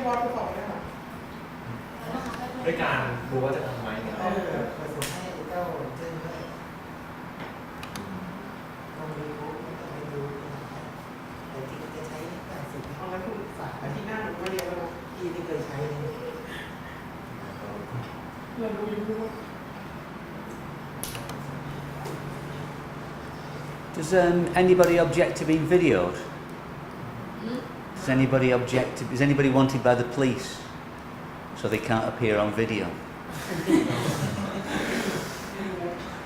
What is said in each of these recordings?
บอสไปสอบได้ไหมด้วยการดูว่าจะทำไหมเนี่ย ผสมให้เจ้าเส้นด้วยลองดูไม่ดูแต่ที่จะใช้การฝึก เอางั้นคุณอาทิตย์หน้าหนูมาเรียนแล้วนะ ที่ไม่เคยใช้เลย เราดูยูทูบ Does anybody object to being videoed? Does anybody object to, is anybody wanted by the police so they can't appear on video?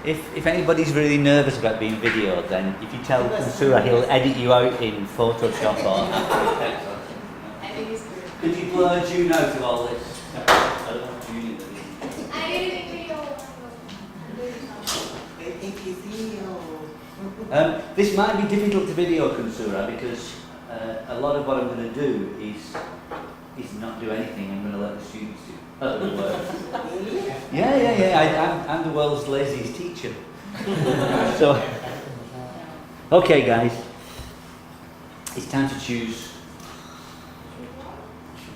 If anybody's really nervous about being videoed, then if you tell Kansura, he'll edit you out in Photoshop or After Effects or something. I think it's good. Could you blur June out of all this? I don't want June in the video. I really video. This might be difficult to video, Kansura, because a lot of what I'm going to do is not do anything. I'm going to let the students do the work. Yeah. I'm the world's laziest teacher. So, okay, guys, it's time to choose.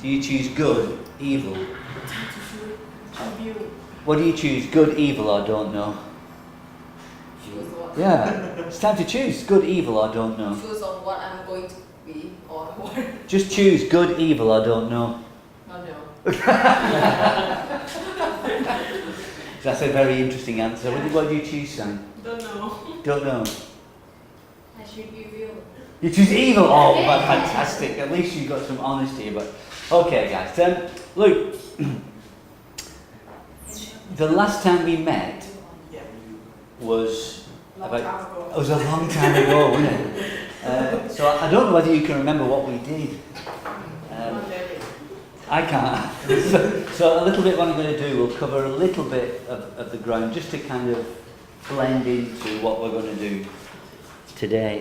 Do you choose good, evil? What do you choose? Good, evil, or don't know? Choose what? Yeah, it's time to choose. Good, evil, or don't know. Choose on what I'm going to be or what. Just choose good, evil, or don't know. Oh no. That's a very interesting answer. What do you choose, Sam? Don't know. Don't know. I should review. You choose evil. Oh, well, fantastic. At least you got some honesty. But okay, guys. Look, the last time we met Yeah. was Long about. time ago. It was a long time ago, wasn't it? So I don't know whether you can remember what we did. I can't. So a little bit what I'm going to do, we'll cover a little bit of the ground just to kind of blend into what we're going to do today.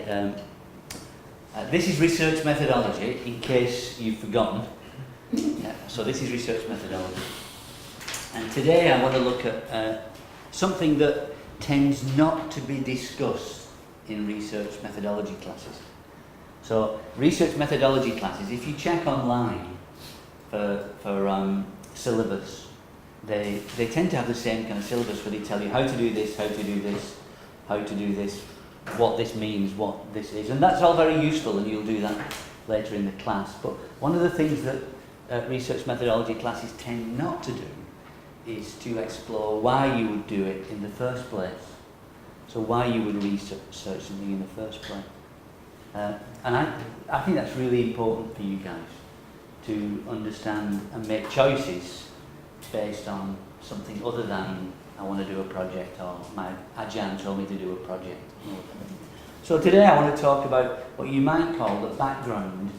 This is research methodology, in case you've forgotten. So this is research methodology. And today I want to look at something that tends not to be discussed in research methodology classes. So research methodology classes, if you check online, for syllabus, they tend to have the same kind of syllabus where they tell you how to do this, how to do this, how to do this, what this means, what this is, and that's all very useful, and you'll do that later in the class. But one of the things that research methodology classes tend not to do is to explore why you would do it in the first place. So why you would research something in the first place. And I think that's really important for you guys, to understand and make choices based on something other than I want to do a project or my Ajahn told me to do a project. So today I want to talk about what you might call the background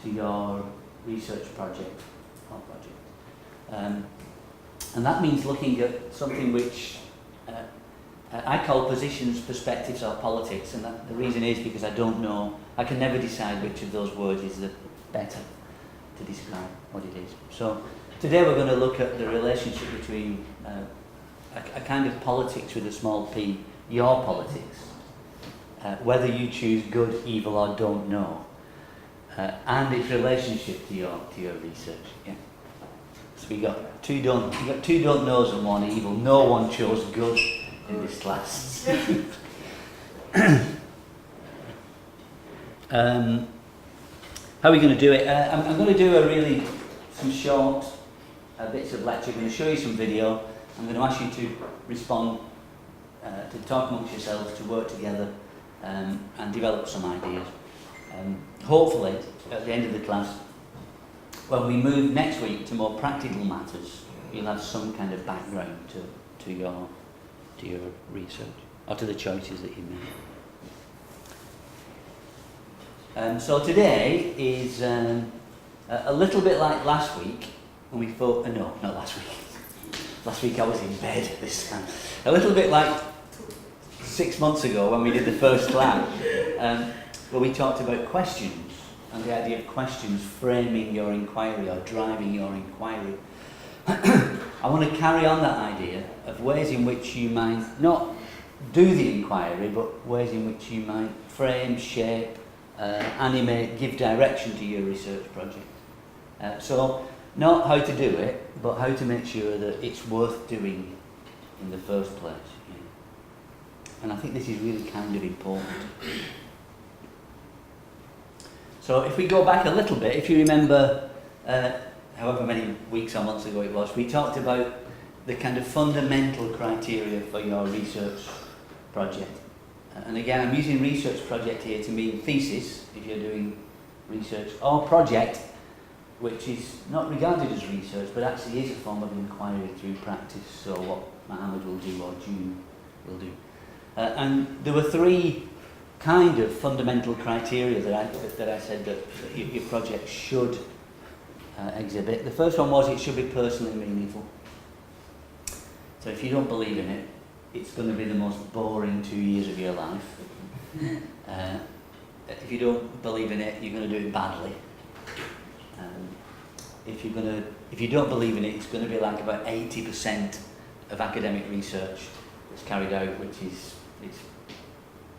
to your research project or project. And that means looking at something which I call positions, perspectives or politics, and the reason is because I don't know, I can never decide which of those words is the better to describe what it is. So today we're going to look at the relationship between a kind of politics with a small p, your politics, whether you choose good, evil or don't know, and its relationship to your research. Yeah. So we got two don't knows and one evil. No one chose good in this class. How are we going to do it? I'm going to do some short bits of lecture. I'm going to show you some video. I'm going to ask you to respond, to talk amongst yourselves, to work together and develop some ideas. Hopefully, at the end of the class, when we move next week to more practical matters, you'll have some kind of background to your research, or to the choices that you make. So today is a little bit like last week when we thought, no, not last week. Last week I was in bed this time. A little bit like 6 months ago when we did the first lab, where we talked about questions and the idea of questions framing your inquiry or driving your inquiry. I want to carry on that idea of ways in which you might not do the inquiry, but ways in which you might frame, shape, animate, give direction to your research project. So Not how to do it, but how to make sure that it's worth doing in the first place. Yeah. And I think this is really kind of important. So if we go back a little bit, if you remember, however many weeks or months ago it was, we talked about the kind of fundamental criteria for your research project. And again, I'm using research project here to mean thesis, if you're doing research, or project, which is not regarded as research, but actually is a form of inquiry through practice, so what Mohammed will do or June will do. And there were three kind of fundamental criteria that I said that your project should exhibit. The first one was it should be personally meaningful. So if you don't believe in it, it's going to be the most boring 2 years of your life. If you don't believe in it, you're going to do it badly. If you don't believe in it, it's going to be like about 80% of academic research that's carried out, which is it's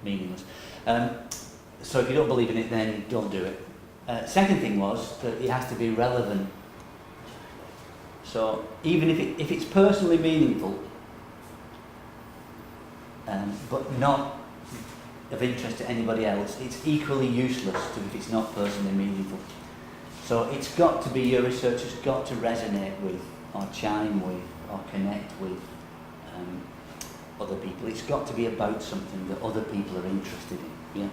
meaningless. So if you don't believe in it, then don't do it. Second thing was that it has to be relevant. So even if it's personally meaningful, but not of interest to anybody else, it's equally useless if it's not personally meaningful. So it's got to be, your research has got to resonate with, or chime with, or connect with other people. It's got to be about something that other people are interested in. Yeah.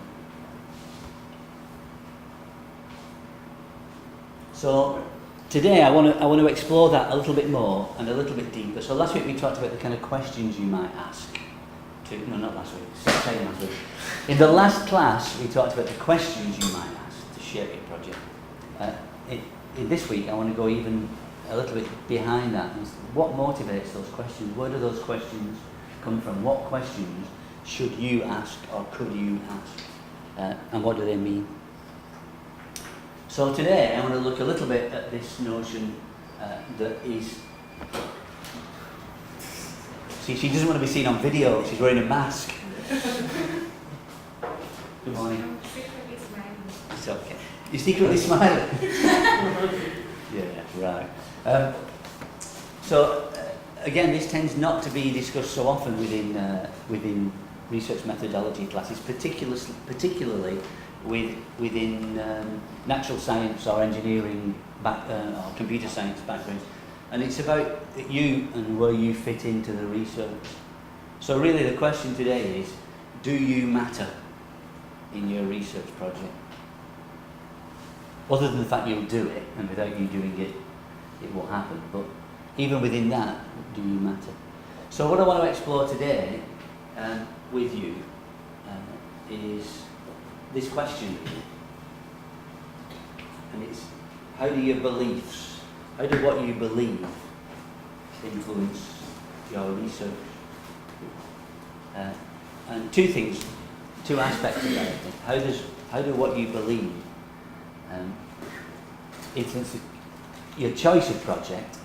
So today I want to explore that a little bit more and a little bit deeper. So last week we talked about the kind of questions you might ask. No, not last week. Same last week. In the last class we talked about the questions you might ask to shape your project. In this week I want to go even a little bit behind that. What motivates those questions? Where do those questions come from? What questions should you ask or could you ask? And what do they mean? So today I want to look a little bit at this notion that is... See, she doesn't want to be seen on video, she's wearing a mask. Good morning. I'm secretly smiling. It's okay. You're secretly smiling? Yeah, right. Again, this tends not to be discussed so often within research methodology classes, particularly within natural science or engineering or computer science backgrounds. And it's about you and where you fit into the research. So really the question today is, do you matter in your research project? Other than the fact you'll do it, and without you doing it, it won't happen. But even within that, do you matter? So what I want to explore today with you is this question. And it's, how do your beliefs, how do what you believe influence your research? And two things, two aspects of that. How do what you believe influence your choice of project?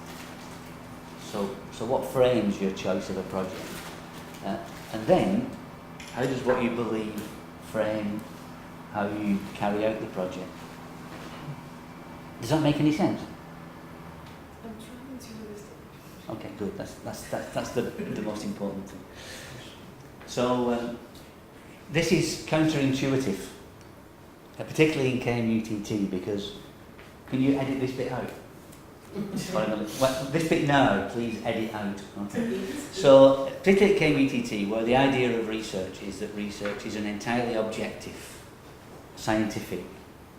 So what frames your choice of a project? And then, how does what you believe frame how you carry out the project? Does that make any sense? I'm trying to understand. Okay, good. That's the most important thing. So this is counterintuitive, particularly in KMUTT, because can you edit this bit out? Well, this bit now, please edit out. Okay. So, particularly at KMUTT, where the idea of research is that research is an entirely objective, scientific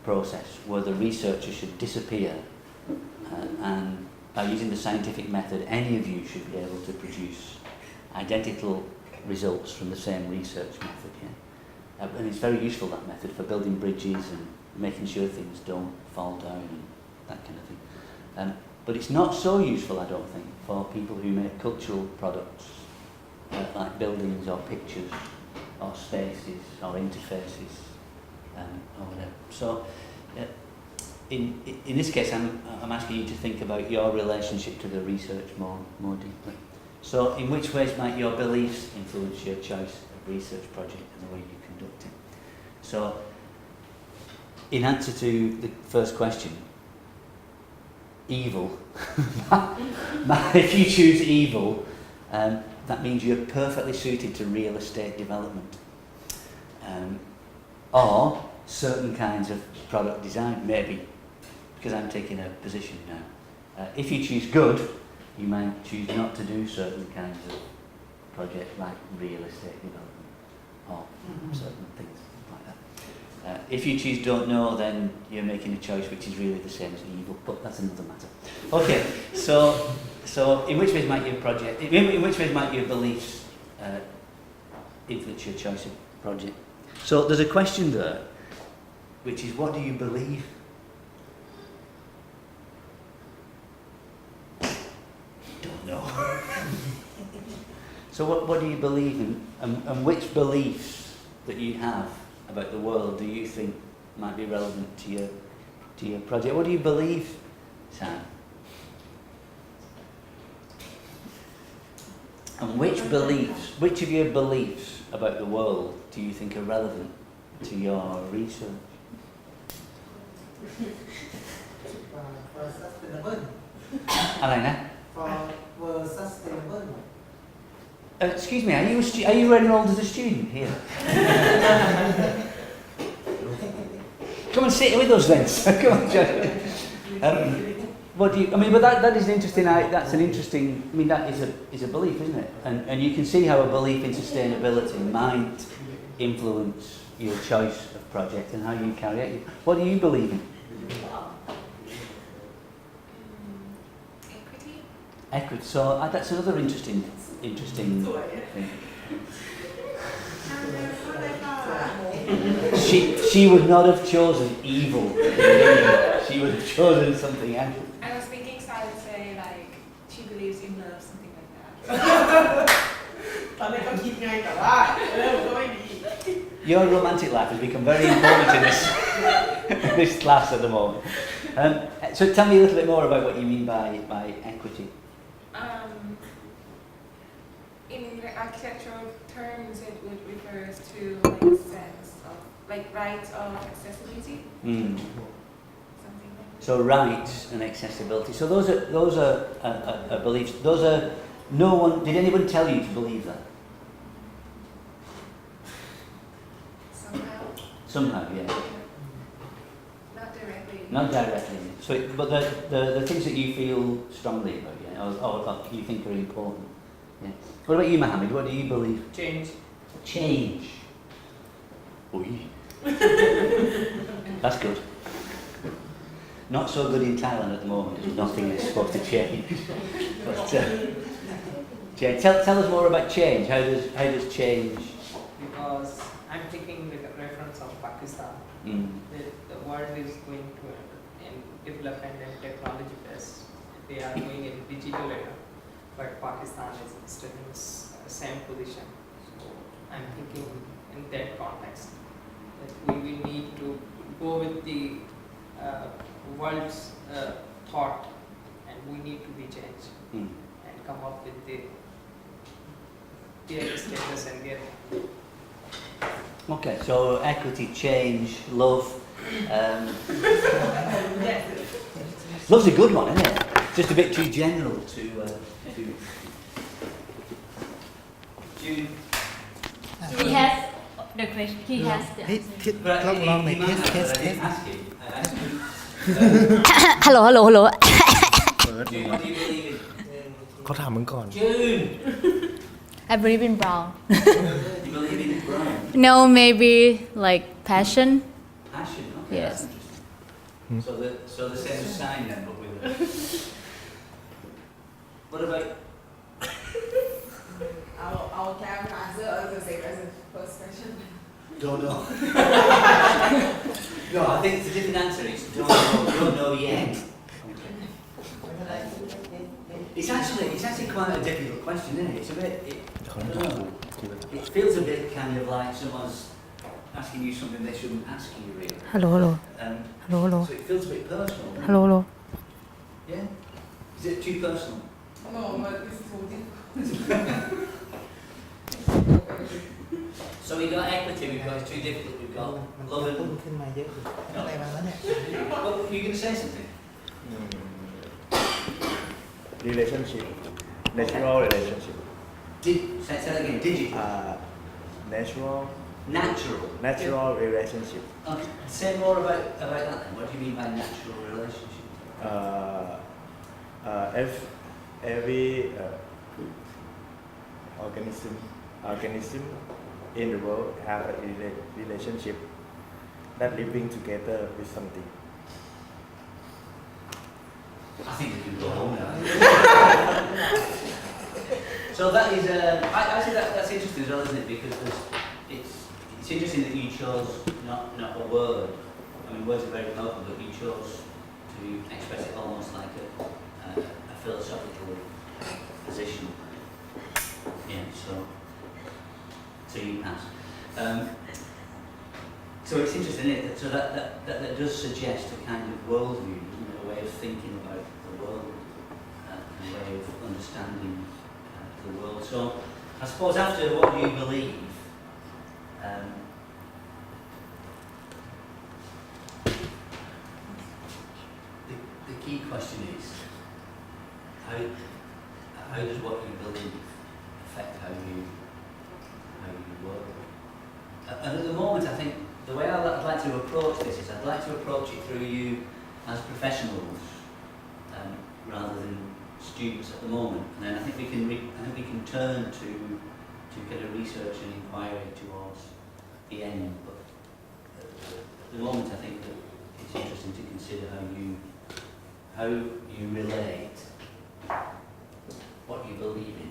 process, where the researcher should disappear, and by using the scientific method, any of you should be able to produce identical results from the same research method. Yeah? And it's very useful, that method, for building bridges and making sure things don't fall down and that kind of thing. But it's not so useful, I don't think, for people who make cultural products, like buildings or pictures or spaces or interfaces or whatever. So in this case, I'm asking you to think about your relationship to the research more deeply. So in which ways might your beliefs influence your choice of research project and the way you conduct it? So in answer to the first question, evil, if you choose evil, that means you're perfectly suited to real estate development. Or certain kinds of product design, maybe, because I'm taking a position now. If you choose good, you might choose not to do certain kinds of projects like real estate development or certain things like that. If you choose don't know, then you're making a choice which is really the same as evil, but that's another matter. Okay, so in which ways might your project, in which ways might your beliefs influence your choice of project? So there's a question there, which is, what do you believe? Don't know. So what do you believe in, and which beliefs that you have about the world do you think might be relevant to your project? What do you believe, Sam? And which of your beliefs about the world do you think are relevant to your research? For sustainable. Alana? For sustainable. Excuse me, are you enrolled as a student here? Come and sit with us then. Come on, John. What do you? I mean, but that is interesting. That's an interesting. I mean, that is a belief, isn't it? And you can see how a belief in sustainability might influence your choice of project and how you carry it. What do you believe in? Equity. Equity. So that's another interesting thing. She would not have chosen evil. She would have chosen something else. I was thinking, so I would say like she believes in love, something like that. ตอนแรกก็คิดไงแต่ว่ามันก็ไม่ดี Your romantic life has become very important in this class at the moment. So tell me a little bit more about what you mean by equity. In the architectural terms, it would refers to like sense of like rights of accessibility. Something like that. So rights and accessibility. So those are beliefs. Those are no one. Did anyone tell you to believe that? Somehow, yeah. Not directly. Not directly. So, but the things that you feel strongly about, yeah, or you think are important. Yeah. What about you, Mohammed? What do you believe? change Change. Oi. That's good. Not so good in Thailand at the moment. Nothing is supposed to change. But change. Tell us more about change. How does change? Because I'm taking the reference of Pakistan. The world is going to in development and technology base. They are going in digital era, but Pakistan is still in the same position. So I'm thinking in that context that we will need to go with the world's thought, and we need to be changed and come up with their status and get. Okay, so equity, change, love. Love's a good one, isn't it? Just a bit too general to. June. He has the question. He has the เฮ้ย answer. ลองหน่อยเทส I didn't ask him. I asked you. Hello. June, what do you believe in? เขาถามมึงก่อน June, I believe in brown. you believe in brown? No, maybe like passion. Passion, okay. Yes. That's interesting. So the same sign then, but with a... What about... Our camera answer or the same as the first question. Don't know. No, I think it's a different answer. It's don't know yet. It's actually quite a difficult question, isn't it? It's a bit... I don't know. It feels a bit kind of like someone's asking you something they shouldn't ask you, really. Hello. So it feels a bit personal. doesn't it? Hello. Yeah? Is it too personal? No, but it's too difficult. So we got equity, we've got it's too difficult, we've got มัน love พุ่ง and... ขึ้นมาเยอะอยู่อะไรมาแล้วเนี่ย Well, you going to say something? relationship, natural relationship. Say that again. Digital. Natural Natural. relationship. Okay. Say more about that then. What do you mean by natural relationship? If every organism in the world have a relationship that living together with something. I think we can go home now. So that is, I think that's interesting as well, isn't it? Because it's interesting that you chose not a word. I mean, words are very powerful, but you chose to express it almost like a philosophical position. Yeah. So you pass. So it's interesting, isn't it? So that does suggest a kind of worldview, a way of thinking about the world, a way of understanding the world. So I suppose after what you believe, the key question is how does what you believe affect how you work? And at the moment, I think the way I'd like to approach this is I'd like to approach it through you as professionals rather than students at the moment. And then I think we can turn to get a research and inquiry towards the end. But at the moment, I think that it's interesting to consider how you relate what you believe in,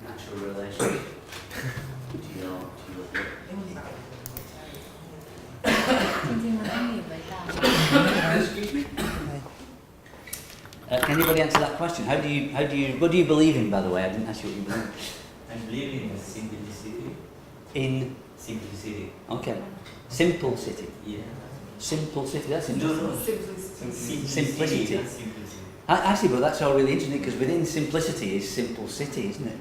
natural relationship, to your work. จริงๆมันต้องมีไว้ตาม Excuse me. Can anybody answer that question? What do you believe in, by the way? I didn't ask you what you believe. I believe in simplicity. In Simplicity. okay, simple city. Yeah. Simple city. That's No, interesting. no. Simplicity. Simplicity. Actually, but that's all really interesting because within simplicity is simple city, isn't it?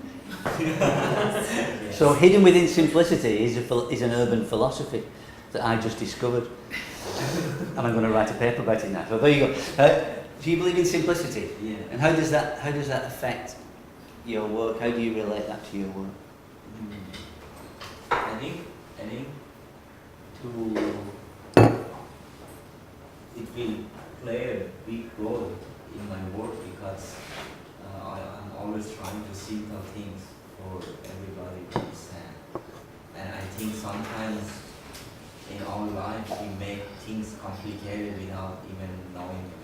Yes. So hidden within simplicity is an urban philosophy that I just discovered, and I'm going to write a paper about it now. So there you go. Do you believe in simplicity? Yeah. And how does that affect your work? How do you relate that to your work? I think to it will play a big role in my work because I'm always trying to simple things for everybody to understand. And I think sometimes in our life we make things complicated without even knowing it.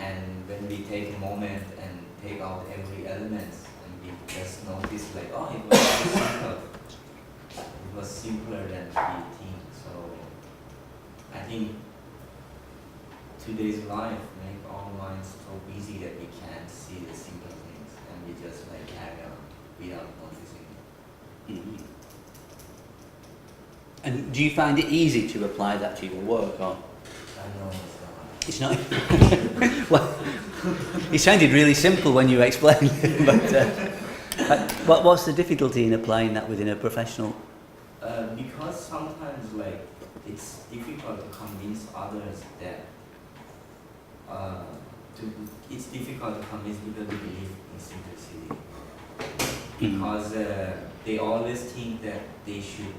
And when we take a moment and take out every element and we just notice like, oh, it was very simple. It was simpler than we think. So I think today's life make our minds so busy that we can't see the simple things and we just like carry on without noticing it. Mm-hmm. And do you find it easy to apply that to your work, or? I know It's not. Well, it sounded really simple when you explained it, but what's the difficulty in applying that within a professional? Because sometimes like it's difficult to convince others that it's difficult to convince people to believe in simplicity because they always think that they should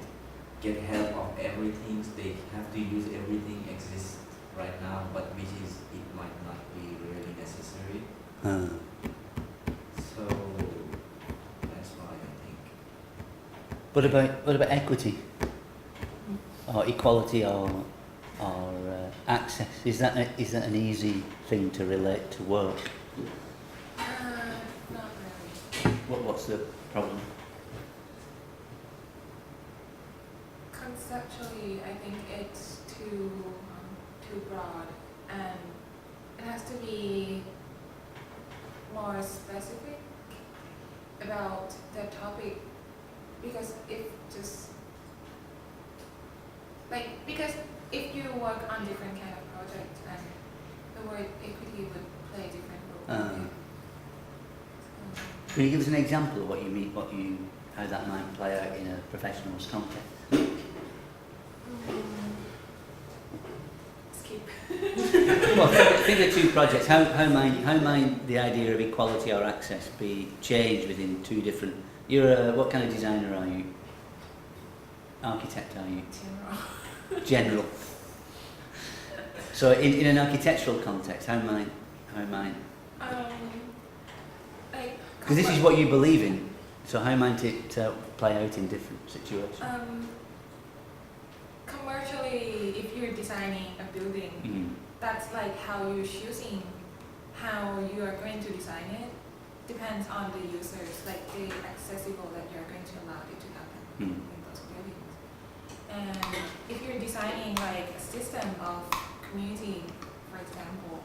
get help of everything, they have to use everything exists right now, but it might not be really necessary. So that's why I think. What about equity, or equality, or access? Is that an easy thing to relate to work? Not really. What's the problem? Conceptually, I think it's too broad, and it has to be more specific about the topic, because if you work on different kind of projects, and the word equity would play a different role. Can you give us an example of what you mean, how that might play out in a professional's context? Skip. Well, figure two projects, how might the idea of equality or access be changed within two different... what kind of designer are you? Architect, are you? General. So in an architectural context, how might... Like, because this is what you believe in, so how might it play out in different situations? Commercially, if you're designing a building, that's like how you're choosing how you are going to design it. Depends on the users, like the accessible that you're going to allow it to happen in those buildings. And if you're designing like a system of community, for example,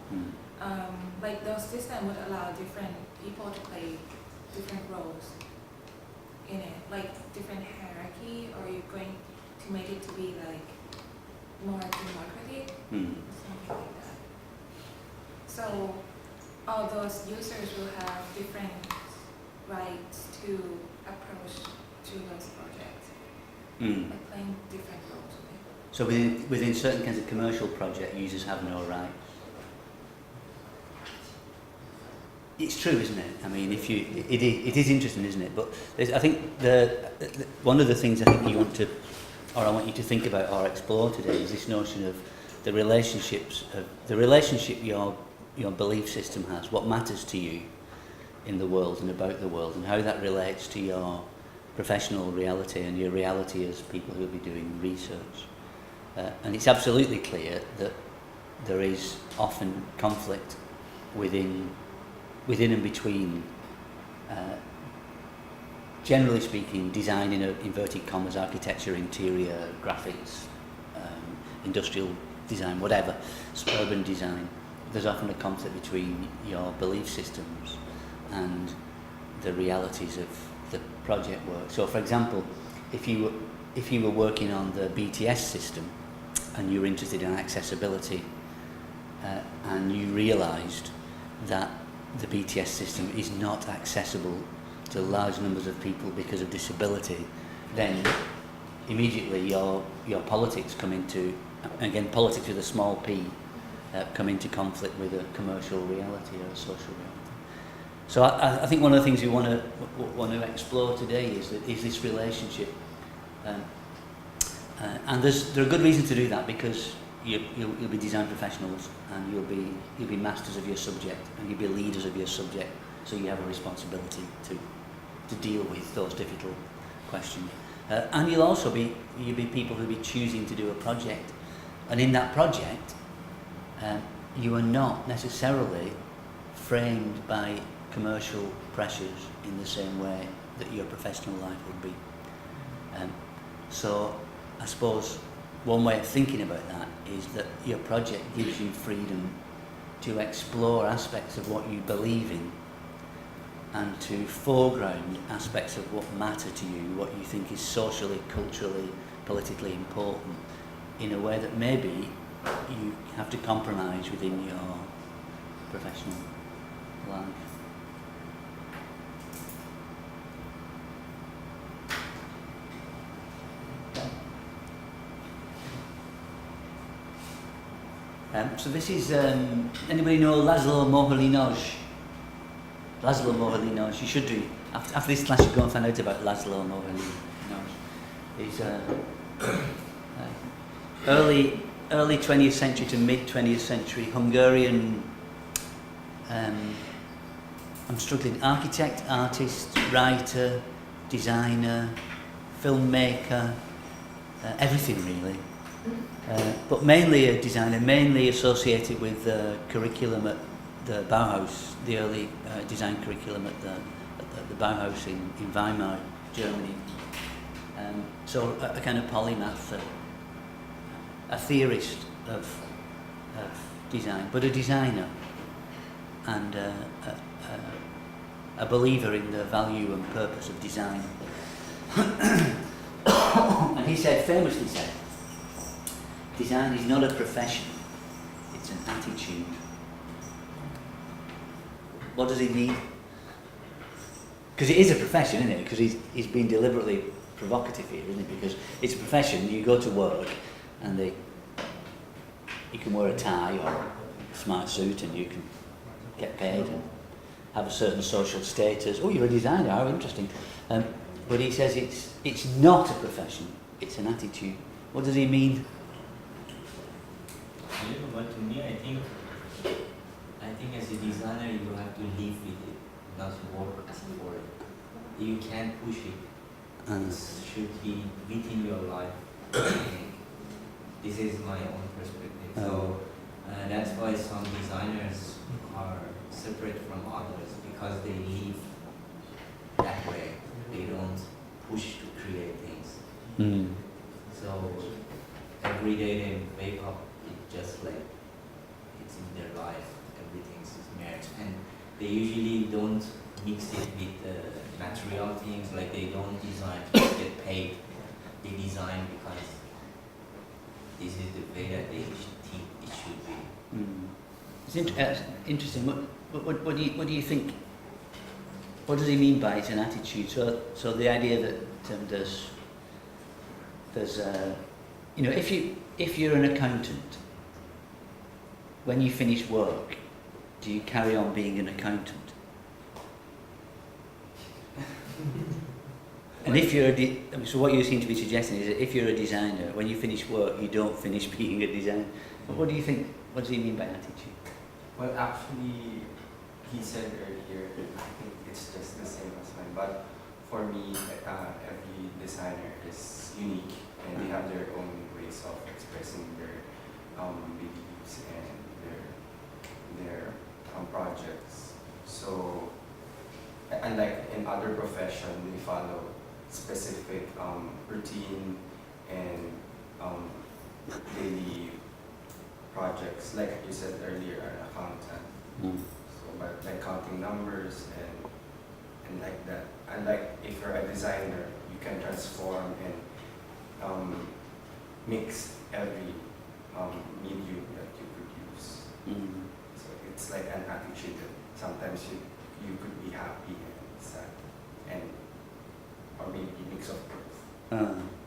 like those systems would allow different people to play different roles in it, like different hierarchy, or you're going to make it to be like more democratic, something like that. So all those users will have different rights to approach to those projects, like playing different roles with it. So within certain kinds of commercial project, users have no rights. It's true, isn't it? I mean, it is interesting, isn't it? But I think one of the things I think you want to, or I want you to think about or explore today, is this notion of the relationship your belief system has, what matters to you in the world and about the world, and how that relates to your professional reality and your reality as people who will be doing research. And it's absolutely clear that there is often conflict within and between, generally speaking, design in inverted commas, architecture, interior, graphics, industrial design, whatever, urban design. There's often a conflict between your belief systems and the realities of the project work. So, for example, if you were working on the BTS system and you were interested in accessibility, and you realised that the BTS system is not accessible to large numbers of people because of disability, then immediately your politics come into, again, politics with a small p, come into conflict with a commercial reality or a social reality. So I think one of the things we want to explore today is this relationship, and there are good reasons to do that, because you'll be design professionals, and you'll be masters of your subject, and you'll be leaders of your subject. So you have a responsibility to deal with those difficult questions, and you'll be people who'll be choosing to do a project, and in that project, you are not necessarily framed by commercial pressures in the same way that your professional life would be. So I suppose one way of thinking about that is that your project gives you freedom to explore aspects of what you believe in, and to foreground aspects of what matter to you, what you think is socially, culturally, politically important, in a way that maybe you have to compromise within your professional life. So this is, anybody know Laszlo Moholy-Nagy? Laszlo Moholy-Nagy, you should do. After this class, you go and find out about Laszlo Moholy-Nagy. He's early 20th century to mid 20th century Hungarian, I'm struggling, architect, artist, writer, designer, filmmaker, everything really. But mainly a designer, mainly associated with the curriculum at the Bauhaus, the early design curriculum at the Bauhaus in Weimar, Germany. So a kind of polymath, a theorist of design, but a designer, and a believer in the value and purpose of design. And he famously said, design is not a profession, it's an attitude. What does he mean? Because it is a profession, isn't it? Because he's been deliberately provocative here, isn't it? Because it's a profession, you go to work and you can wear a tie or smart suit and you can get paid and have a certain social status. Oh, you're a designer, how interesting. But he says it's not a profession, it's an attitude. What does he mean? But to me, I think as a designer, you have to live with it, not work for it. You can't push it. It should be within your life. I think. This is my own perspective. So that's why some designers are separate from others, because they live that way. They don't push to create things. So every day they wake up, it's just like it's in their life. Everything is merged, and they usually don't mix it with material things. Like they don't design to get paid. They design because this is the way that they think it should be. It's interesting. What do you think? What does he mean by it's an attitude? So the idea that there's you know, if you're an accountant, when you finish work, do you carry on being an accountant? And if you're so what you seem to be suggesting is that if you're a designer, when you finish work, you don't finish being a designer. But what do you think? What does he mean by attitude? Well, actually, he said earlier, I think it's just the same as mine. But for me, every designer is unique, and they have their own ways of expressing their beliefs and their projects. So, unlike in other professions, we follow specific routine and daily projects, like you said earlier, an accountant. So, but like counting numbers and like that. And like if you're a designer, you can transform and mix every medium that you produce. So it's like an attitude that sometimes you could be happy and sad, and or maybe a mix of both.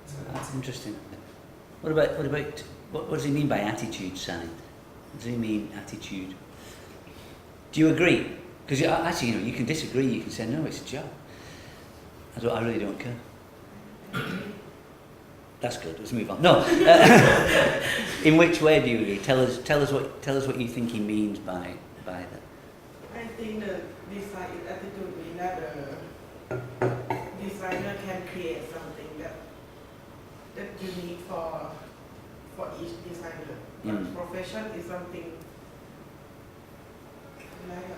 So that's interesting. What does he mean by attitude, Sally? What does he mean attitude? Do you agree? Because actually, you know, you can disagree. You can say no, it's a job. I really don't care. That's good. Let's move on. No. In which way do you agree? Tell us what you think he means by that. I think the design attitude means that the designer can create something that unique for each designer. But profession is something like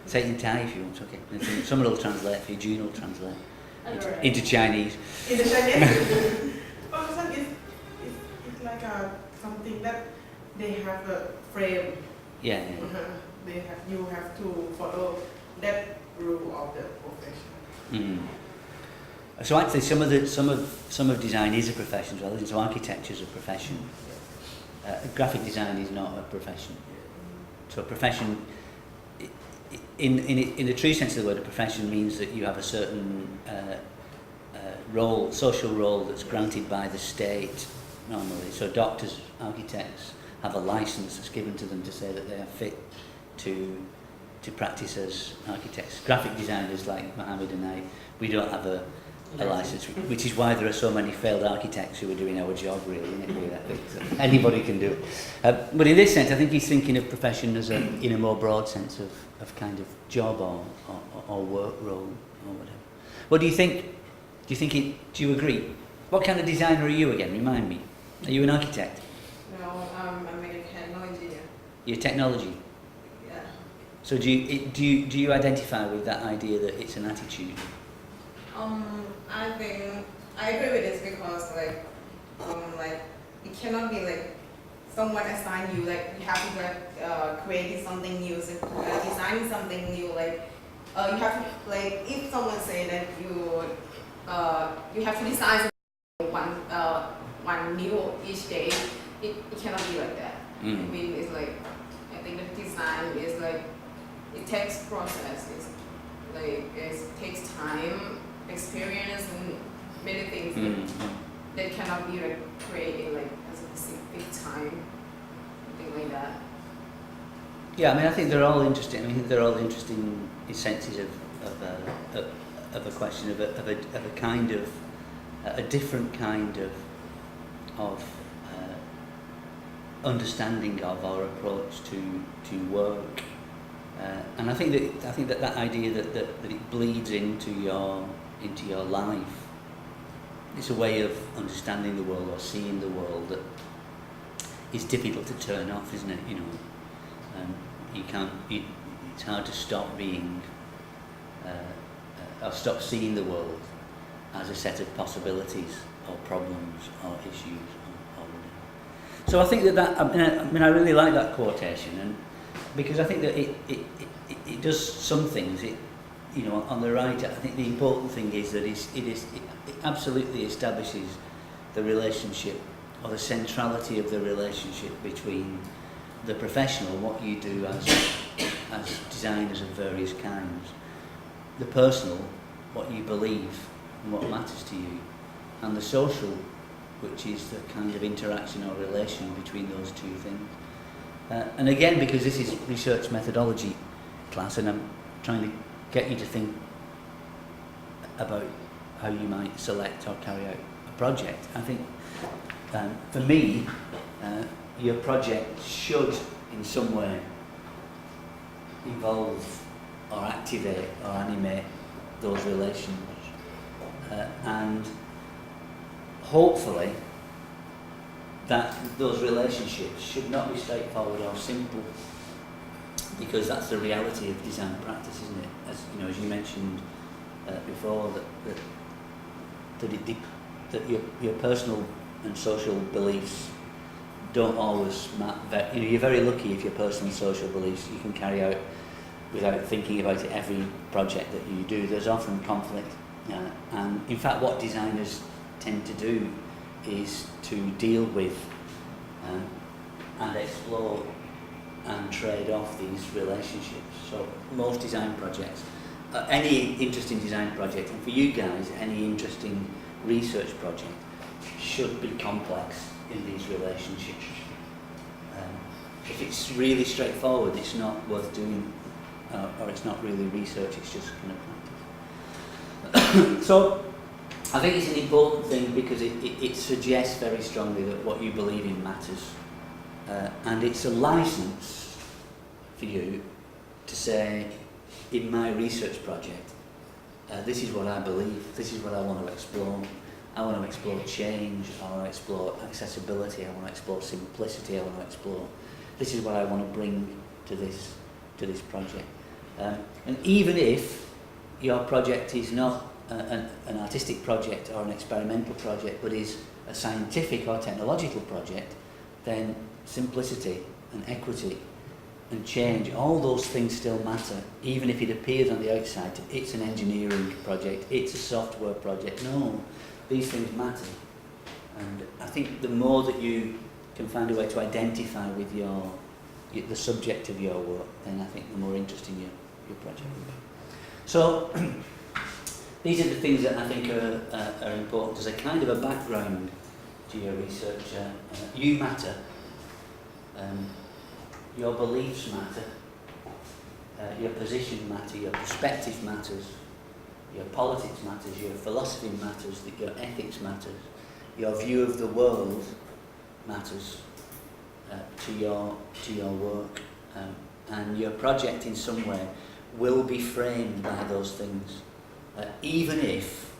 Say it in Thai if you want, okay. Someone will translate for you, June will translate into Chinese. In the Chinese, profession is like something that they have a frame. Yeah. You have to follow that rule of the profession. So actually, some of design is a profession as well. So architecture is a profession. Graphic design is not a profession. So a profession, in the true sense of the word, a profession means that you have a certain role, social role that's granted by the state normally. So doctors, architects have a license that's given to them to say that they are fit to practice as architects. Graphic designers like Mohammed and I, we don't have a license, which is why there are so many failed architects who are doing our job, really, isn't it? Anybody can do it. But in this sense, I think he's thinking of profession as in a more broad sense of kind of job or work role or whatever. What do you think? Do you agree? What kind of designer are you again? Remind me. Are you an architect? No, I'm a mechanical engineer. You're technology. Yeah. So do you identify with that idea that it's an attitude? I think I agree with this because like it cannot be like someone assign you like you have to create something new, design something new. Like you have to like if someone say that you have to design one new each day, it cannot be like that. I mean, it's like I think the design is like it takes process. It's like it takes time, experience, and many things that cannot be like created like a specific time, something like that. Yeah, I mean, I think they're all interesting. I mean, they're all interesting senses of a question of a kind of a different kind of understanding of our approach to work, and I think that idea that it bleeds into your life. It's a way of understanding the world or seeing the world that is difficult to turn off, isn't it? You know, it's hard to stop being or stop seeing the world as a set of possibilities or problems or issues. So I think that I mean I really like that quotation, and because I think that it does some things. You know, on the right, I think the important thing is that it absolutely establishes the relationship or the centrality of the relationship between the professional, what you do as designers of various kinds, the personal, what you believe and what matters to you, and the social, which is the kind of interaction or relation between those two things. And again, because this is research methodology class, and I'm trying to get you to think about how you might select or carry out a project. I think for me, your project should in some way involve or activate or animate those relations, and hopefully that those relationships should not be straightforward or simple, because that's the reality of design practice, isn't it? As you know, as you mentioned before, that your personal and social beliefs don't always map. You know, you're very lucky if your personal and social beliefs you can carry out without thinking about it every project that you do. There's often conflict, and in fact, what designers tend to do is to deal with and explore and trade off these relationships. So most design projects, any interesting design project, and for you guys, any interesting research project should be complex in these relationships. If it's really straightforward, it's not worth doing, or it's not really research, it's just kind of practice. So I think it's an important thing because it suggests very strongly that what you believe in matters, and it's a license for you to say, in my research project, this is what I believe, this is what I want to explore. I want to explore change, I want to explore accessibility, I want to explore simplicity, I want to explore, this is what I want to bring to this project. And even if your project is not an artistic project or an experimental project, but is a scientific or technological project, then simplicity and equity and change, all those things still matter, even if it appears on the outside it's an engineering project, it's a software project. No, these things matter. And I think the more that you can find a way to identify with the subject of your work, then I think the more interesting your project will be. So these are the things that I think are important as a kind of a background to your research. You matter, your beliefs matter, your position matters, your perspective matters, your politics matters, your philosophy matters, your ethics matters, your view of the world matters to your work, and your project in some way will be framed by those things, even if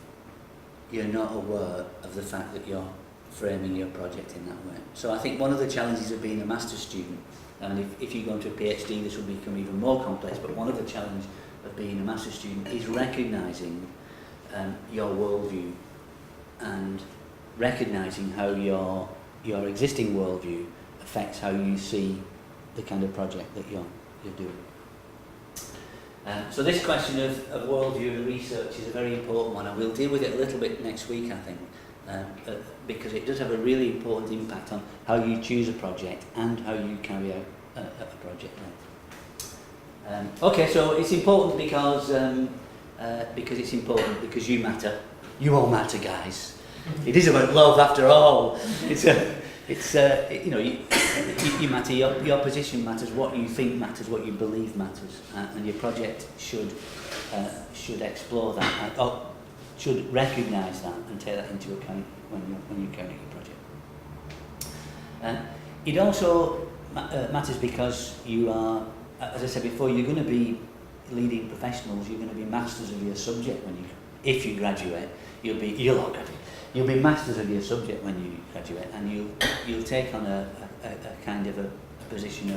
you're not aware of the fact that you're framing your project in that way. So I think one of the challenges of being a master's student, and if you go into a PhD this will become even more complex, but one of the challenges of being a master's student is recognising your worldview and recognising how your existing worldview affects how you see the kind of project that you're doing. So this question of worldview and research is a very important one, and we'll deal with it a little bit next week, I think, because it does have a really important impact on how you choose a project and how you carry out a project. Okay, so it's important because because it's important, because you matter. You all matter, guys. It is about love after all. You know, you matter, your position matters, what you think matters, what you believe matters, and your project should explore that, or should recognise that and take that into account when you carry your project. It also matters because you are, as I said before, you're going to be leading professionals. You're going to be masters of your subject if you graduate. You'll be masters of your subject when you graduate, and you'll take on a kind of a position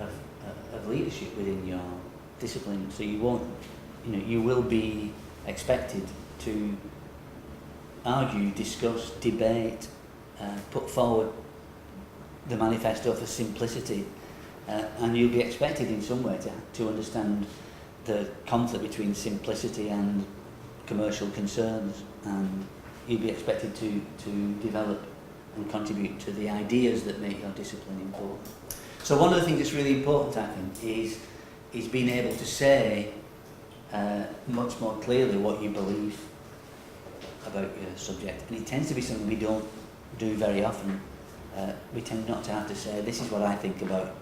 of leadership within your discipline. So you will be expected to argue, discuss, debate, put forward the manifesto for simplicity, and you'll be expected in some way to understand the conflict between simplicity and commercial concerns, and you'll be expected to develop and contribute to the ideas that make your discipline important. So one of the things that's really important, I think, is being able to say much more clearly what you believe about your subject, and it tends to be something we don't do very often. We tend not to have to say, this is what I think about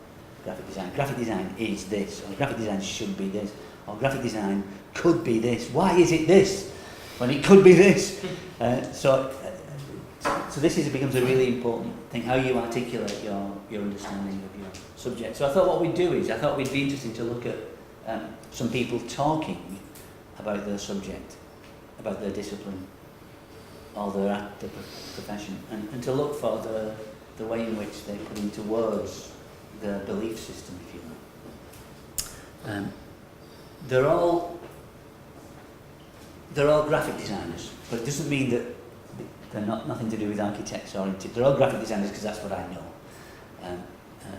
graphic design. Graphic design is this, or graphic design should be this, or graphic design could be this. Why is it this when it could be this? So this becomes a really important thing, how you articulate your understanding of your subject. So I thought what we'd do is, I thought we'd be interested to look at some people talking about their subject, about their discipline, or their profession, and to look for the way in which they put into words their belief system, if you like. They're all graphic designers, but it doesn't mean that they're nothing to do with architects or they're all graphic designers because that's what I know.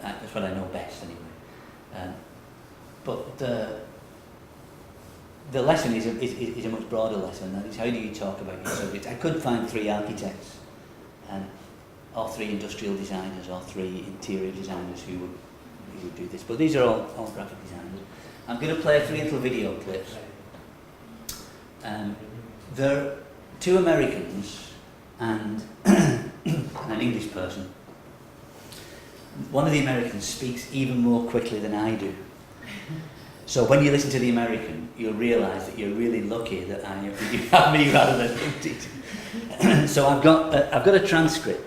That's what I know best anyway. But the lesson is a much broader lesson. That is, how do you talk about your subject? I could find 3 architects, or 3 industrial designers, or 3 interior designers who would do this. But these are all graphic designers. I'm going to play 3 little video clips. There are 2 Americans and an English person. One of the Americans speaks even more quickly than I do. So when you listen to the American, you'll realise that you're really lucky that you have me rather than him. So I've got a transcript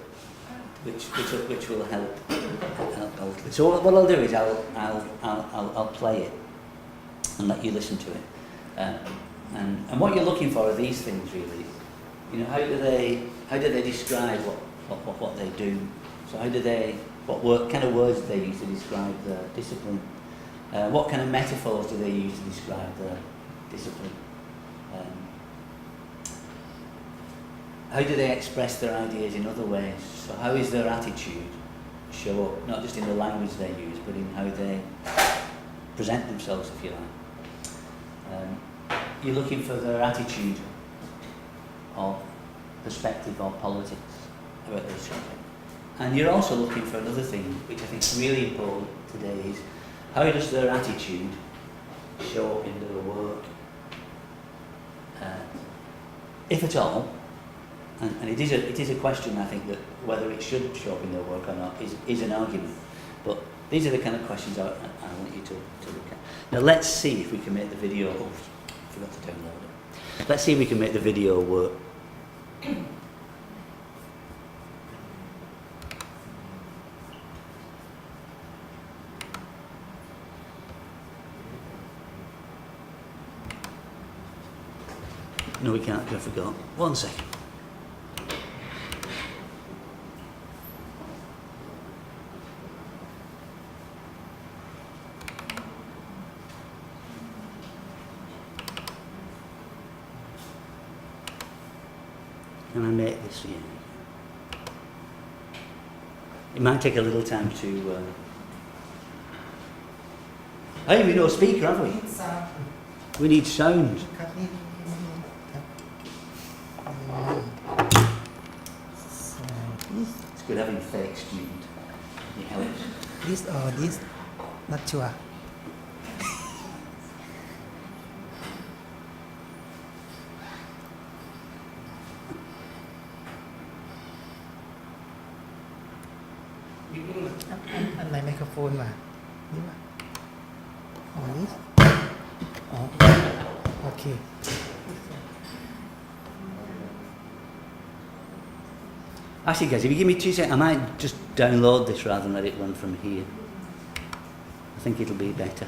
which will help. So what I'll do is I'll play it and let you listen to it. And what you're looking for are these things, really. You know, how do they describe what they do? So what kind of words do they use to describe their discipline? What kind of metaphors do they use to describe their discipline? How do they express their ideas in other ways? So how is their attitude show up, not just in the language they use, but in how they present themselves, if you like? You're looking for their attitude or perspective or politics about their subject. And you're also looking for another thing, which I think is really important today, is how does their attitude show up in their work? If at all, and it is a question, I think, that whether it should show up in their work or not is an argument. But these are the kind of questions I want you to look at. Now let's see if we can make the video, I forgot to download it. Let's see if we can make the video work. No, we can't, I forgot. 1 second. Can I make this for you? It might take a little time to... Hey, we no speaker, have we? We need sound. It's good having a fake student. It helps. This or this? Not sure. อันไหนไมโครโฟนวะนี่วะอ๋อนี่อ๋อโอเค Actually, guys, if you give me 2 seconds, I might just download this rather than let it run from here. I think it'll be better.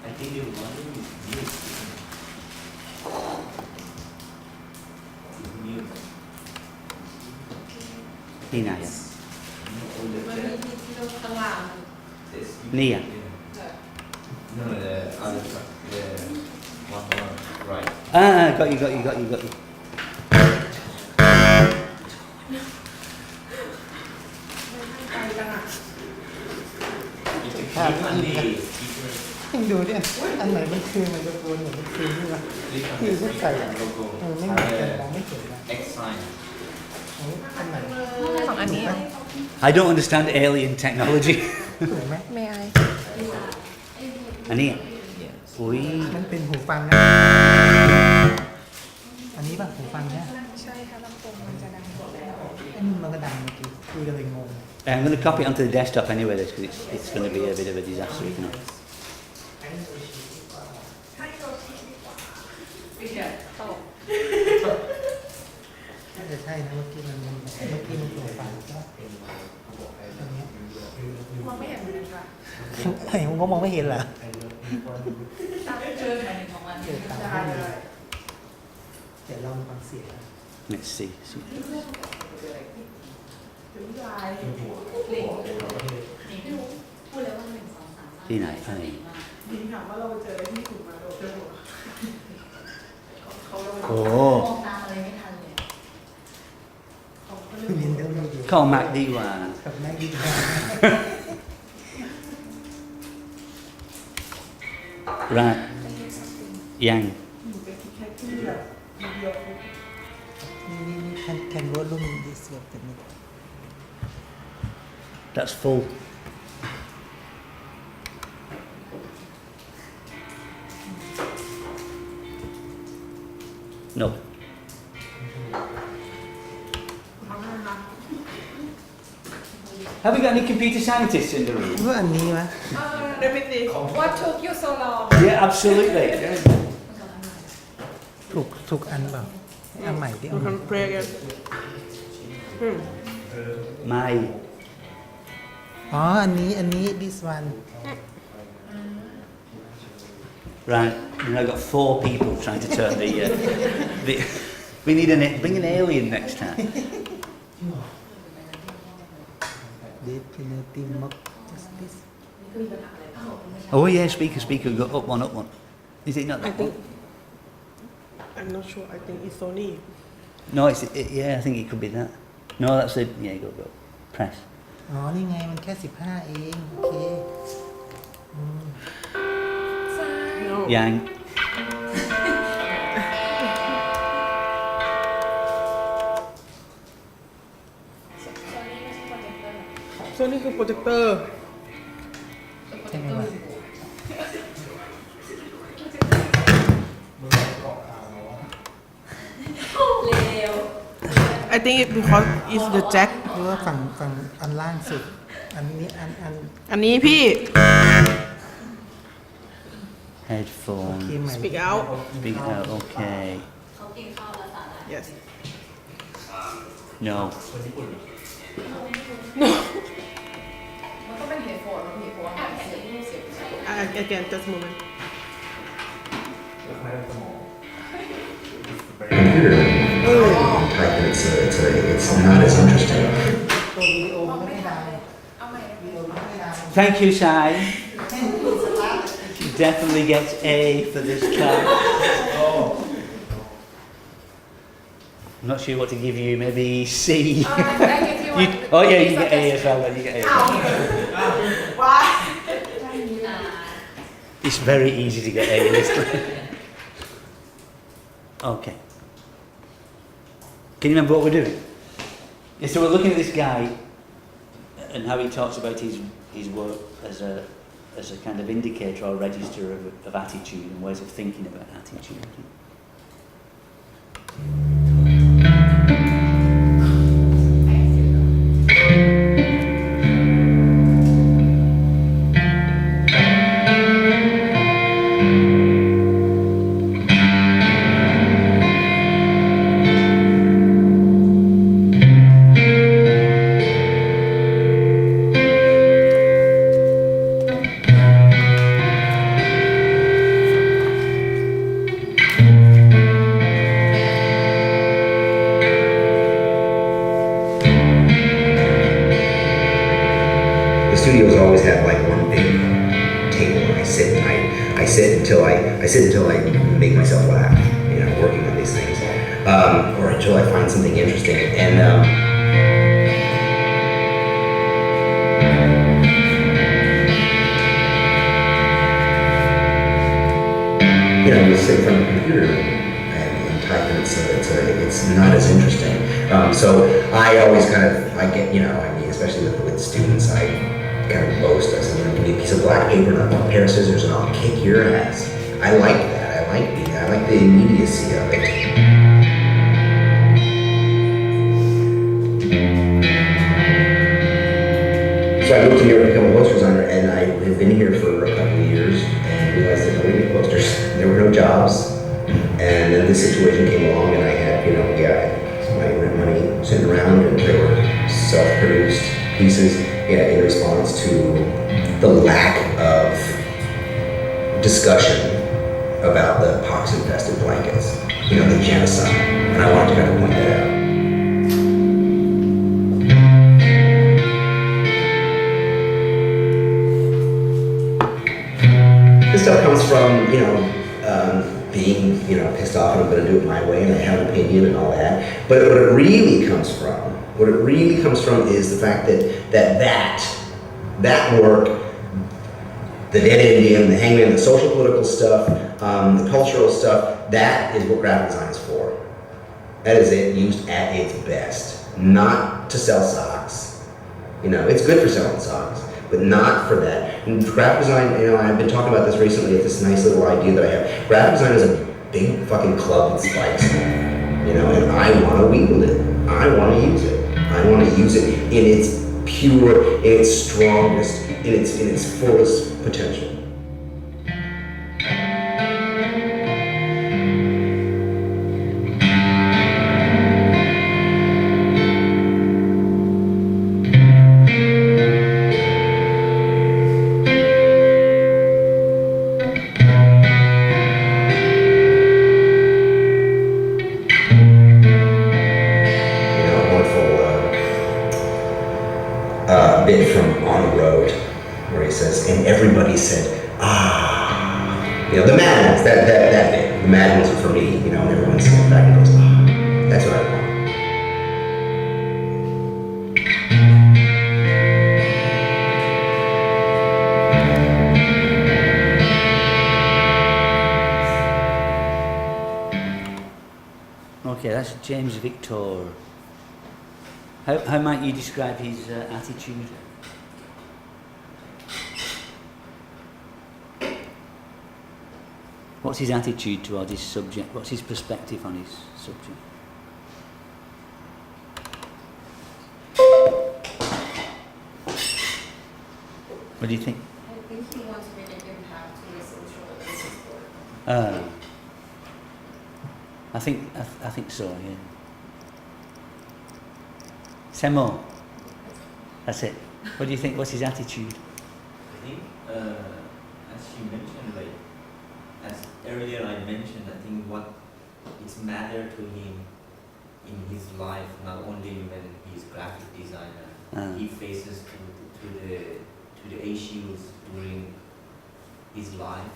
I think your volume is mute. It's mute. นี่ไหนอ่ะ On the มัน chat. มีที่เราข้างล่าง Yes, you Nia. can- No, the other side. The one on right. Got you. ครับ อันนี้ ให้ดูดิอันไหนมันคือไมโครโฟนไหนมันคือนี่วะที่จะใส่ไม่เหมือนกันมองไม่เห็นนะ X sign. อันไหน ของอันนี้ I don't understand alien technology. ถูกไหม ไม่ไอ อันนี้อ่ะอุ้ย มันเป็นหูฟังนะอันนี้ป่ะหูฟังเนี่ย ใช่ค่ะลำโพงมันจะดัง อันนี้มันก็ดังเมื่อกี้คุยกันเลยงง I'm going to copy it onto the desktop anyway, because it's going to be a bit of a disaster if not. น่าจะใช่นะเมื่อกี้มันหูฟังอันนี้ มองไม่เห็นเหมือนกันค่ะ ไอ้ผมก็มองไม่เห็นเหรอ ตามเจอหมายถึงของมัน เกิดตามที่เดี๋ยวลองฟังเสียง Let's see. ถึงลาย พูดแล้วว่า1 2 3 4 ที่ไหนไอ้ ยิงถามว่าเราไปเจออะไรที่ถูกมาโดนจะบอกเขาเรา โอ้ มองตามอะไรไม่ทันเลย เขาก็ คือ เรื่ ยิ อน ง เดิมไม่ดี เข้า Mac ดีกว่า กับแม่ดีกว่า Right. Yang. เป็นแค่ที่แบบเดียว นี่can volume this web แต่นี่ That's full. No. Have we got any computer scientists in the room? ว่าอันนี้วะ เดมิตี What took you so long Yeah, absolutely. ถูกอันเปล่าอันใหม่ที่เอา เพลงกัน My. อ๋ออันนี้ this one Right. And I've got 4 people trying to turn the we need bring an alien next time. definitive mock justice Oh yeah, speaker, go up one. Is it not I that think one? I'm not sure I think it's Sony No, yeah, I think it could be that. No, that's it. Yeah, go. Press. อ๋อนี่ไงมันแค่15เองโอเคอืม no Yang. โซนี่คือโปรเจคเตอร์ ใช่ไหมวะ เร็ว I think it because it's the jack เพราะว่าฝั่งอันล่างสุด อันนี้อันนี้พี่ Headphone. เคใหม่ speak out Speak out. Okay. เขากินข้าวแล้วสาระ yes No. มันก็เป็นเหตุผลมันมีผลแบบเสียงเสียง again just a moment Like it's not as interesting. ตัววิดีโอมันไม่ดัง เอาใหม่ วิดีโอมันไม่ดัง Thank you, Sai. Definitely gets A for this class. I'm not sure what to give you. Maybe C. I give you one. Oh yeah, you get A as well. Then you get A. why It's very easy to get A in this class. Okay. Can you remember what we're doing? Yeah, so we're looking at this guy and how he talks about his work as a kind of indicator or register of attitude and ways of thinking about attitude. sit until I make myself laugh, you know, working on these things, or until I find something interesting. And you know, you sit in front of a computer and type, and it's not as interesting. So I always I get, you know, I mean, especially with students, I kind of boast. I said, you know, give me a piece of black paper and a pair of scissors, and I'll kick your ass. I like that. I like the immediacy of it. So I moved to New York to become a poster designer, and I have been here for a couple of years and realized that nobody made posters. There were no jobs. And then this situation came along, and I had, you know, my rent money sitting around, and there were self-produced pieces, in response to the lack of discussion about the pox-infested blankets, you know, the genocide. And I wanted to kind of point that out. This stuff comes from, you know, being, you know, pissed off and I'm going to do it my way and I have an opinion and all that. But what it really comes from is the fact that work, the dead Indian, the hangman, the social political stuff, the cultural stuff, that is what graphic design is for. That is it used at its best. Not to sell socks. You know, it's good for selling socks, but not for that. And graphic design, you know, I've been talking about this recently, it's this nice little idea that I have. Graphic design is a big fucking club with spikes, you know, and I want to wield it. I want to use it. I want to use it in its pure, in its strongest, in its fullest potential. Bit from On the Road, where he says, and everybody said, ah. You know, the Mad Ones, that bit. The Mad Ones are for me, you know, and everyone sits back and goes, ah. That's what I want. Okay, that's James Victor. How might you describe his attitude? What's his attitude towards his subject? What's his perspective on his subject? What do you think? I think he wants to make an impact to the social justice work. I think so, yeah. Semo, that's it. What do you think? What's his attitude? I think, as you mentioned, like, as earlier I mentioned, I think what it's mattered to him in his life, not only when he's graphic designer, he faces to the issues during his life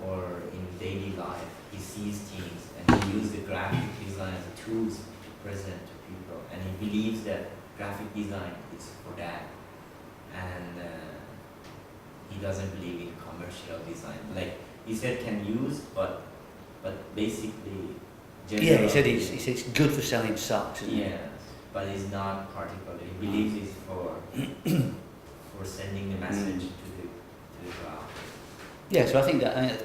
or in daily life. He sees things and he uses the graphic design as a tools to present to people, and he believes that graphic design is for that, and he doesn't believe in commercial design. Like he said, can use, but basically. Yeah, he said it's good for selling socks. Isn't yes, but it's not particular. He believes it's for sending the message to the crowd. Yeah, so I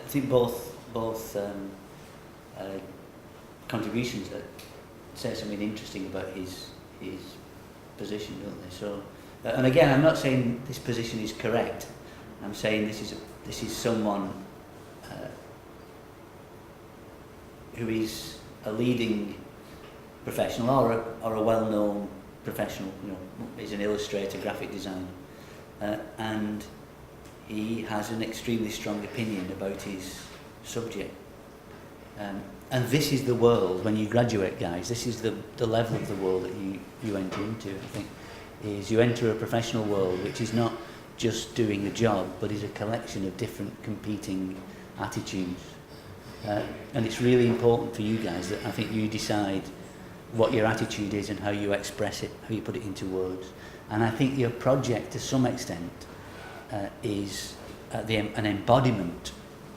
think both contributions that say something interesting about his position, don't they? So, and again, I'm not saying this position is correct. I'm saying this is someone who is a leading professional or a well-known professional. You know, is an illustrator, graphic designer, and he has an extremely strong opinion about his subject. And this is the world, when you graduate, guys, this is the level of the world that you enter into, I think, is you enter a professional world which is not just doing a job, but is a collection of different competing attitudes. And it's really important for you guys that I think you decide what your attitude is and how you express it, how you put it into words. And I think your project, to some extent, is an embodiment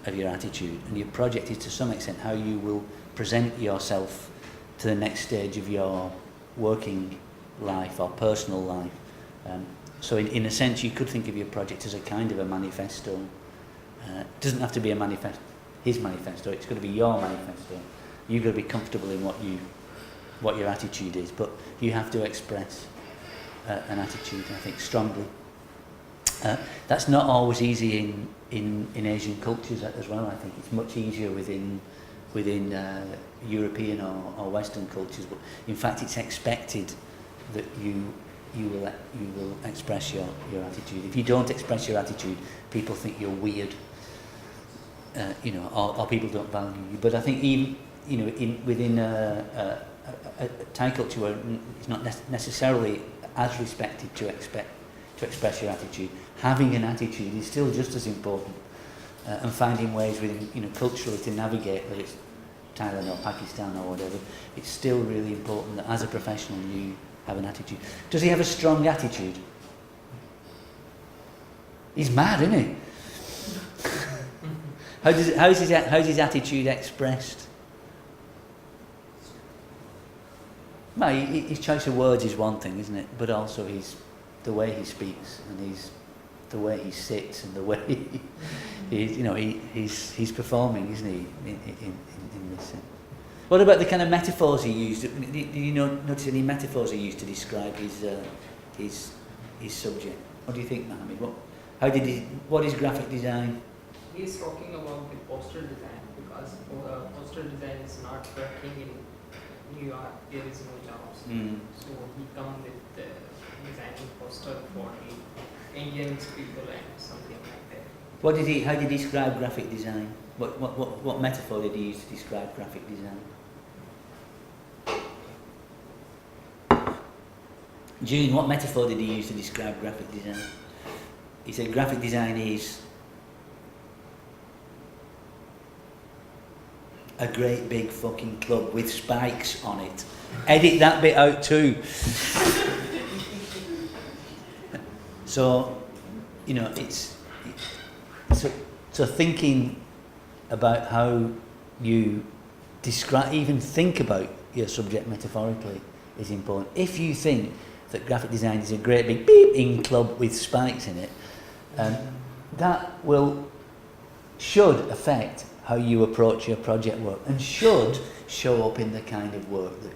of your attitude. And your project is, to some extent, how you will present yourself to the next stage of your working life or personal life. So in a sense, you could think of your project as a kind of a manifesto. It doesn't have to be a manifesto, his manifesto, it's got to be your manifesto. You've got to be comfortable in what your attitude is, but you have to express an attitude, I think, strongly. That's not always easy in Asian cultures as well. I think it's much easier within European or Western cultures, but in fact it's expected that you will express your attitude. If you don't express your attitude, people think you're weird, or people don't value you. But I think even within a Thai culture where it's not necessarily as respected to express your attitude, having an attitude is still just as important, and finding ways within culturally to navigate, whether it's Thailand or Pakistan or whatever, it's still really important that as a professional you have an attitude. Does he have a strong attitude? He's mad, isn't he? How's his attitude expressed? Well, his choice of words is one thing, isn't it? But also the way he speaks and the way he sits and the way he's performing, isn't he? In this sense. What about the kind of metaphors he used? Did you notice any metaphors he used to describe his subject? What do you think, Mohammed? What is graphic design? He's talking about the poster design, because poster design is not working in New York. There is no jobs, so he come with designing poster for the Indian people and something like that. How did he describe graphic design? What metaphor did he use to describe graphic design? June, what metaphor did he use to describe graphic design? He said graphic design is a great big fucking club with spikes on it. Edit that bit out too. So, it's so thinking about how you even think about your subject metaphorically is important. If you think that graphic design is a great big beeping club with spikes in it, that should affect how you approach your project work and should show up in the kind of work that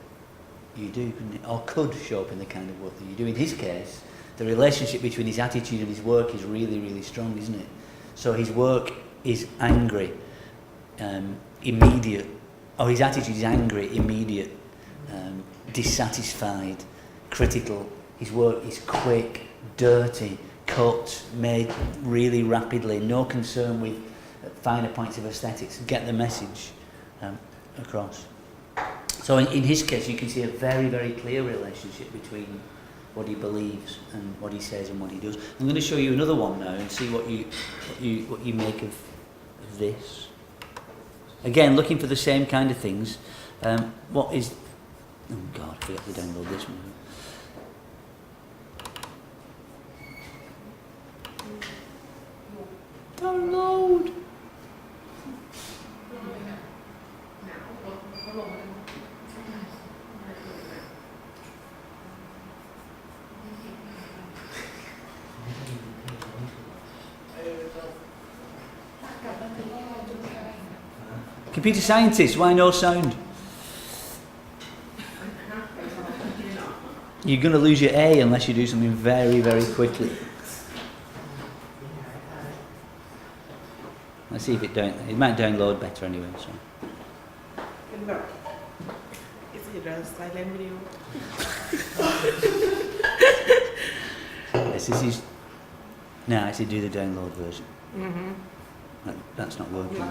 you do, or could show up in the kind of work that you do. In his case, the relationship between his attitude and his work is really, really strong, isn't it? So his work is angry, immediate, or his attitude is angry, immediate, dissatisfied, critical. His work is quick, dirty, cut, made really rapidly, no concern with finer points of aesthetics, get the message across. So in his case, you can see a very, very clear relationship between what he believes and what he says and what he does. I'm going to show you another one now and see what you make of this. Again, looking for the same kind of things. Oh God, I forgot to download this one. Download. Computer scientist, why no sound? You're going to lose your A unless you do something very, very quickly. Let's see if it might download better anyway. So. Is it a silent video? This is I said do the download version. That's not working.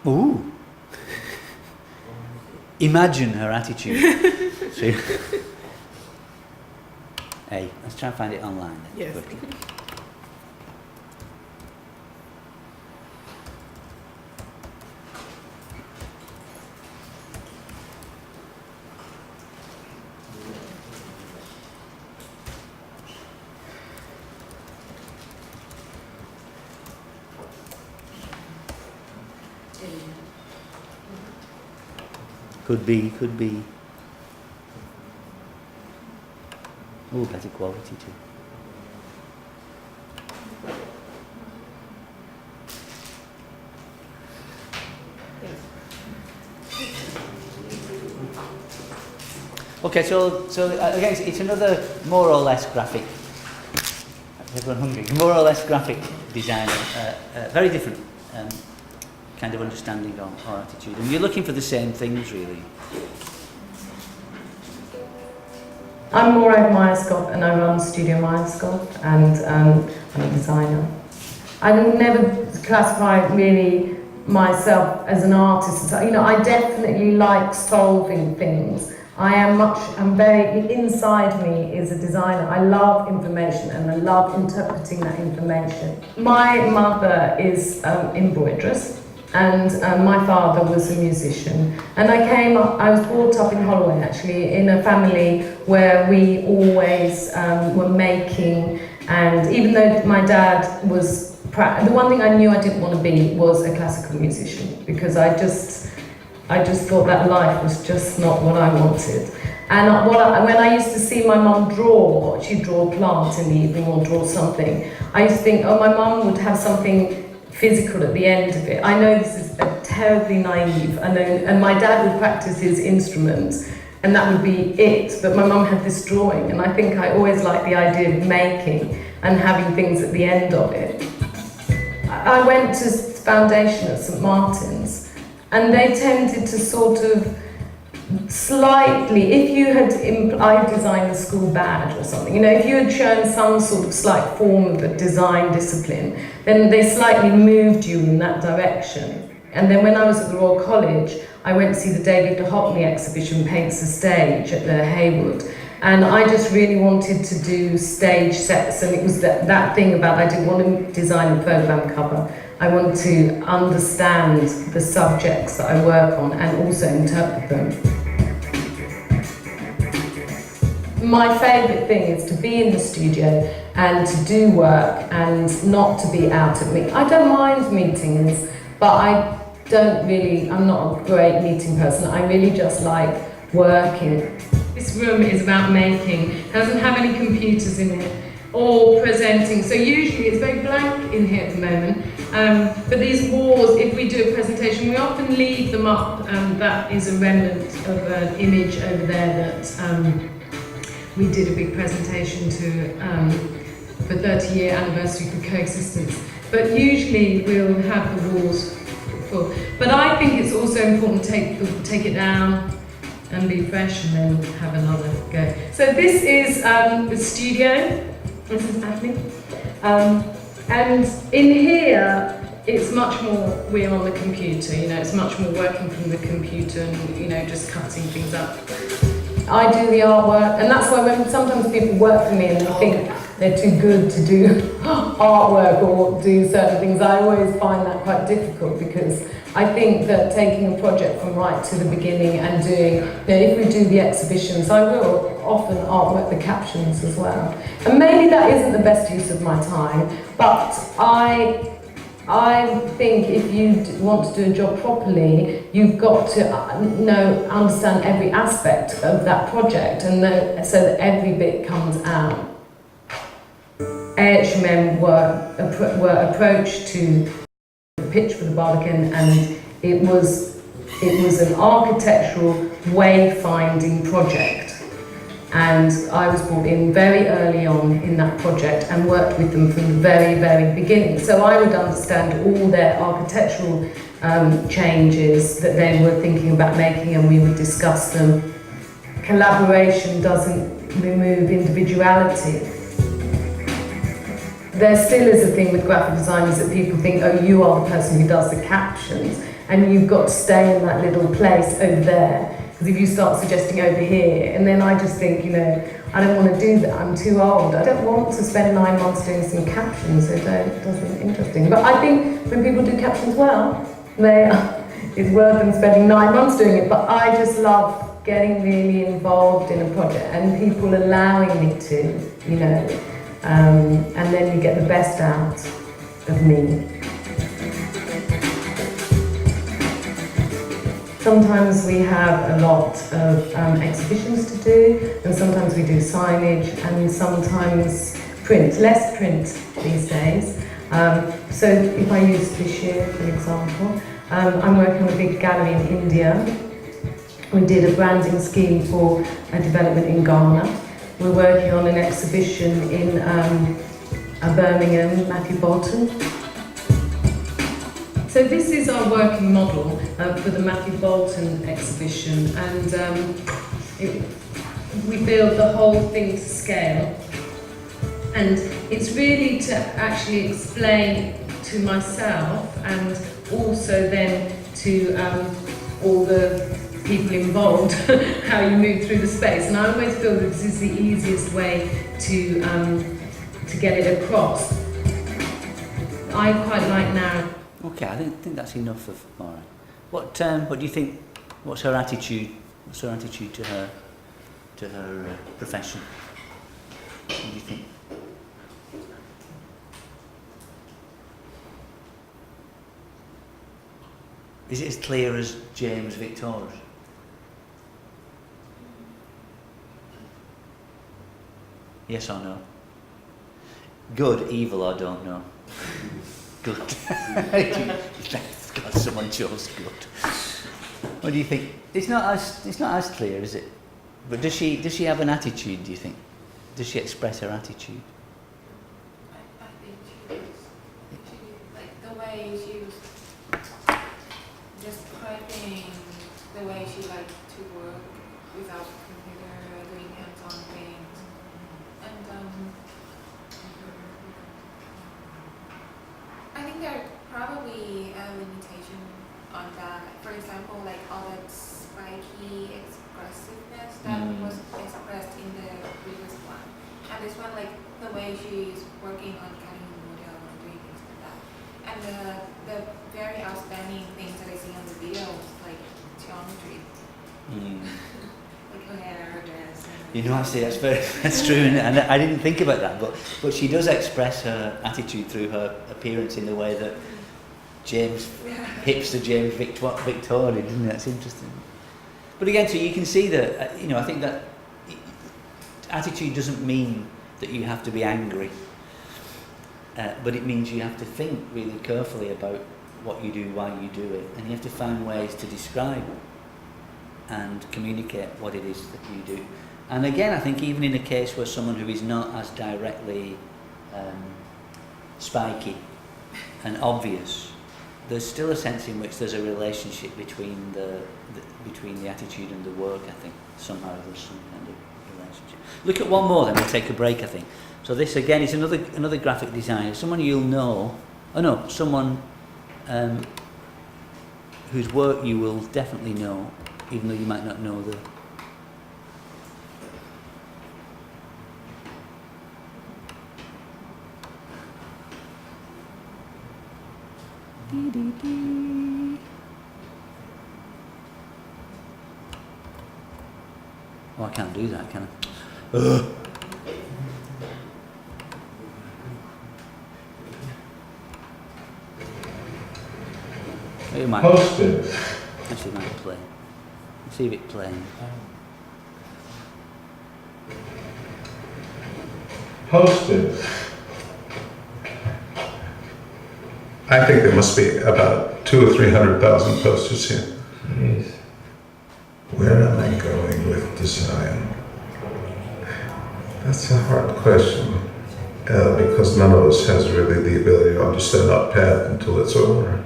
Ooh. imagine her attitude. So, hey, let's try and find it online then, Yes. quickly. Could be. Oh, better quality too. Okay, so again, it's another more or less graphic. Everyone hungry? More or less graphic designer, very different kind of understanding or attitude, and you're looking for the same things really. I'm Maura Myerscough and I run Studio Myerscough, and I'm a designer. I would never classify really myself as an artist. You know, I definitely like solving things. I'm very, inside me is a designer. I love information and I love interpreting that information. My mother is embroideress, and my father was a musician. And I was brought up in Holloway actually, in a family where we always were making, and even though my dad was, the one thing I knew I didn't want to be was a classical musician, because I just thought that life was just not what I wanted. And when I used to see my mum draw, she'd draw a plant in the evening or draw something, I used to think, oh, my mum would have something physical at the end of it. I know this is terribly naive, and my dad would practice his instruments, and that would be it, but my mum had this drawing, and I think I always liked the idea of making and having things at the end of it. I went to foundation at St Martin's, and they tended to sort of slightly, if you had, I designed the school badge or something, you know, if you had shown some sort of slight form of a design discipline, then they slightly moved you in that direction. And then when I was at the Royal College, I went to see the David de Hockney exhibition, Paints the Stage, at the Haywood. And I just really wanted to do stage sets, and it was that thing about, I didn't want to design a programme cover. I want to understand the subjects that I work on and also interpret them. My favourite thing is to be in the studio and to do work and not to be out at meetings. I don't mind meetings, but I'm not a great meeting person. I really just like working. This room is about making. It doesn't have any computers in it or presenting. So usually it's very blank in here at the moment. But these walls, if we do a presentation, we often leave them up. That is a remnant of an image over there that we did a big presentation to for 30-year anniversary for coexistence. But usually we'll have the walls full. But I think it's also important to take it down and be fresh and then have another go. So this is the studio. This is Agni. And in here, it's much more, we're on the computer, you know, it's much more working from the computer and, you know, just cutting things up. I do the artwork, and that's why when sometimes people work for me and they think they're too good to do artwork or do certain things, I always find that quite difficult, because I think that taking a project from right to the beginning and doing, you know, if we do the exhibitions, I will often artwork the captions as well. And maybe that isn't the best use of my time, but I think if you want to do a job properly, you've got to understand every aspect of that project, and so that every bit comes out. AHMM were approached to pitch for the Barbican, and it was an architectural wayfinding project. And I was brought in very early on in that project and worked with them from the very, very beginning. So I would understand all their architectural changes that they were thinking about making, and we would discuss them. Collaboration doesn't remove individuality. There still is a thing with graphic designers that people think, oh, you are the person who does the captions, and you've got to stay in that little place over there. Because if you start suggesting over here, and then I just think, you know, I don't want to do that, I'm too old. I don't want to spend 9 months doing some captions, it doesn't interesting. But I think when people do captions well, it's worth them spending 9 months doing it. But I just love getting really involved in a project and people allowing me to, you know, and then you get the best out of me. Sometimes we have a lot of exhibitions to do, and sometimes we do signage, and sometimes print, less print these days. So if I use this year, for example, I'm working on a big gallery in India. We did a branding scheme for a development in Ghana. We're working on an exhibition in Birmingham, Matthew Bolton. So this is our working model for the Matthew Bolton exhibition, and we build the whole thing to scale. And it's really to actually explain to myself and also then to all the people involved how you move through the space. And I always feel that this is the easiest way to get it across. I quite like now. Okay, I think that's enough of Maura. What do you think? What's her attitude? What's her attitude to her profession? What do you think? Is it as clear as James Victor's? Yes or no? Good, evil, or don't know? Good. God, someone chose good. What do you think? It's not as clear, is it? But does she have an attitude, do you think? Does she express her attitude? I think she like the way she was describing the way she liked to work without computer, doing hands-on things, and I think there probably a limitation on that. For example, like all that spiky expressiveness that was expressed in the previous one. And this one, like the way she's working on cutting the model and doing things like that. And the very outstanding things that I see on the video is like geometry. Like her hair, her dress. You know, actually, that's true, and I didn't think about that. But she does express her attitude through her appearance in the way that hipster James Victor did, isn't it? That's interesting. But again, so you can see that, you know, I think that attitude doesn't mean that you have to be angry, but it means you have to think really carefully about what you do, why you do it, and you have to find ways to describe and communicate what it is that you do. And again, I think even in a case where someone who is not as directly spiky and obvious, there's still a sense in which there's a relationship between the attitude and the work. I think somehow there's some kind of relationship. Look at one more, then we'll take a break, I think. So this again is another graphic designer, someone you'll know. Oh no, someone whose work you will definitely know, even though you might not know the. Oh, I can't do that, can I? Ugh. It might Posted. Actually, it might play. Let's see if it plays. Posted. I think there must be about 200,000 or 300,000 posters here. Yes. Where am I going with design? That's a hard question, because none of us has really the ability to understand our path until it's over.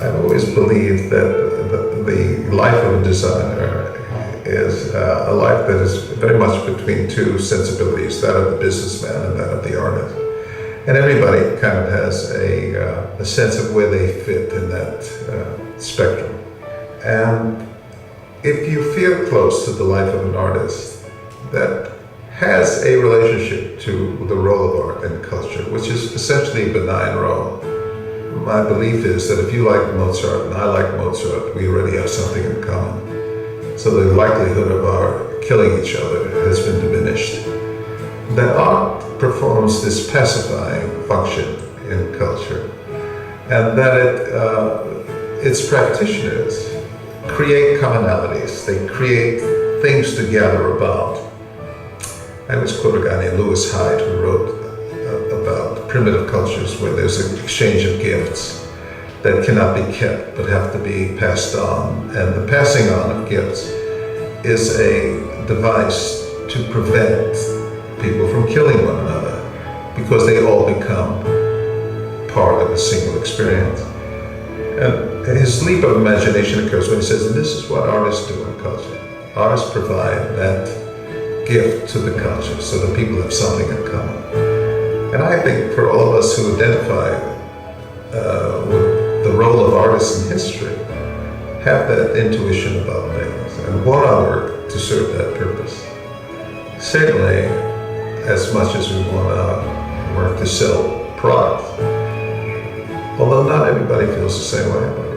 I've always believed that the life of a designer is a life that is very much between two sensibilities, that of the businessman and that of the artist. And everybody kind of has a sense of where they fit in that spectrum. And if you feel close to the life of an artist that has a relationship to the role of art and culture, which is essentially a benign role, my belief is that if you like Mozart and I like Mozart, we already have something in common. So the likelihood of our killing each other has been diminished. That art performs this pacifying function in culture, and that its practitioners create commonalities, they create things to gather about. I was quote a guy named Lewis Hyde who wrote about primitive cultures where there's an exchange of gifts that cannot be kept but have to be passed on. And the passing on of gifts is a device to prevent people from killing one another because they all become part of a single experience. And his leap of imagination occurs when he says, and this is what artists do in culture. Artists provide that gift to the culture so that people have something in common. And I think for all of us who identify with the role of artists in history, have that intuition about things and want our work to serve that purpose. Certainly, as much as we want our work to sell product, although not everybody feels the same way about it.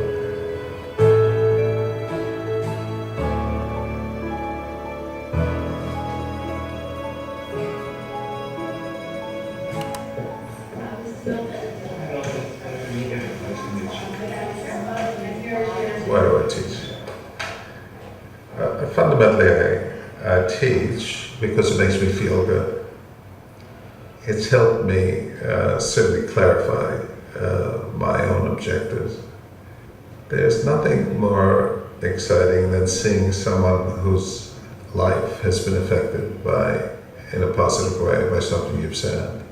Why do I teach? Fundamentally, I teach because it makes me feel good. It's helped me certainly clarify my own objectives. There's nothing more exciting than seeing someone whose life has been affected by, in a positive way, by something you've said.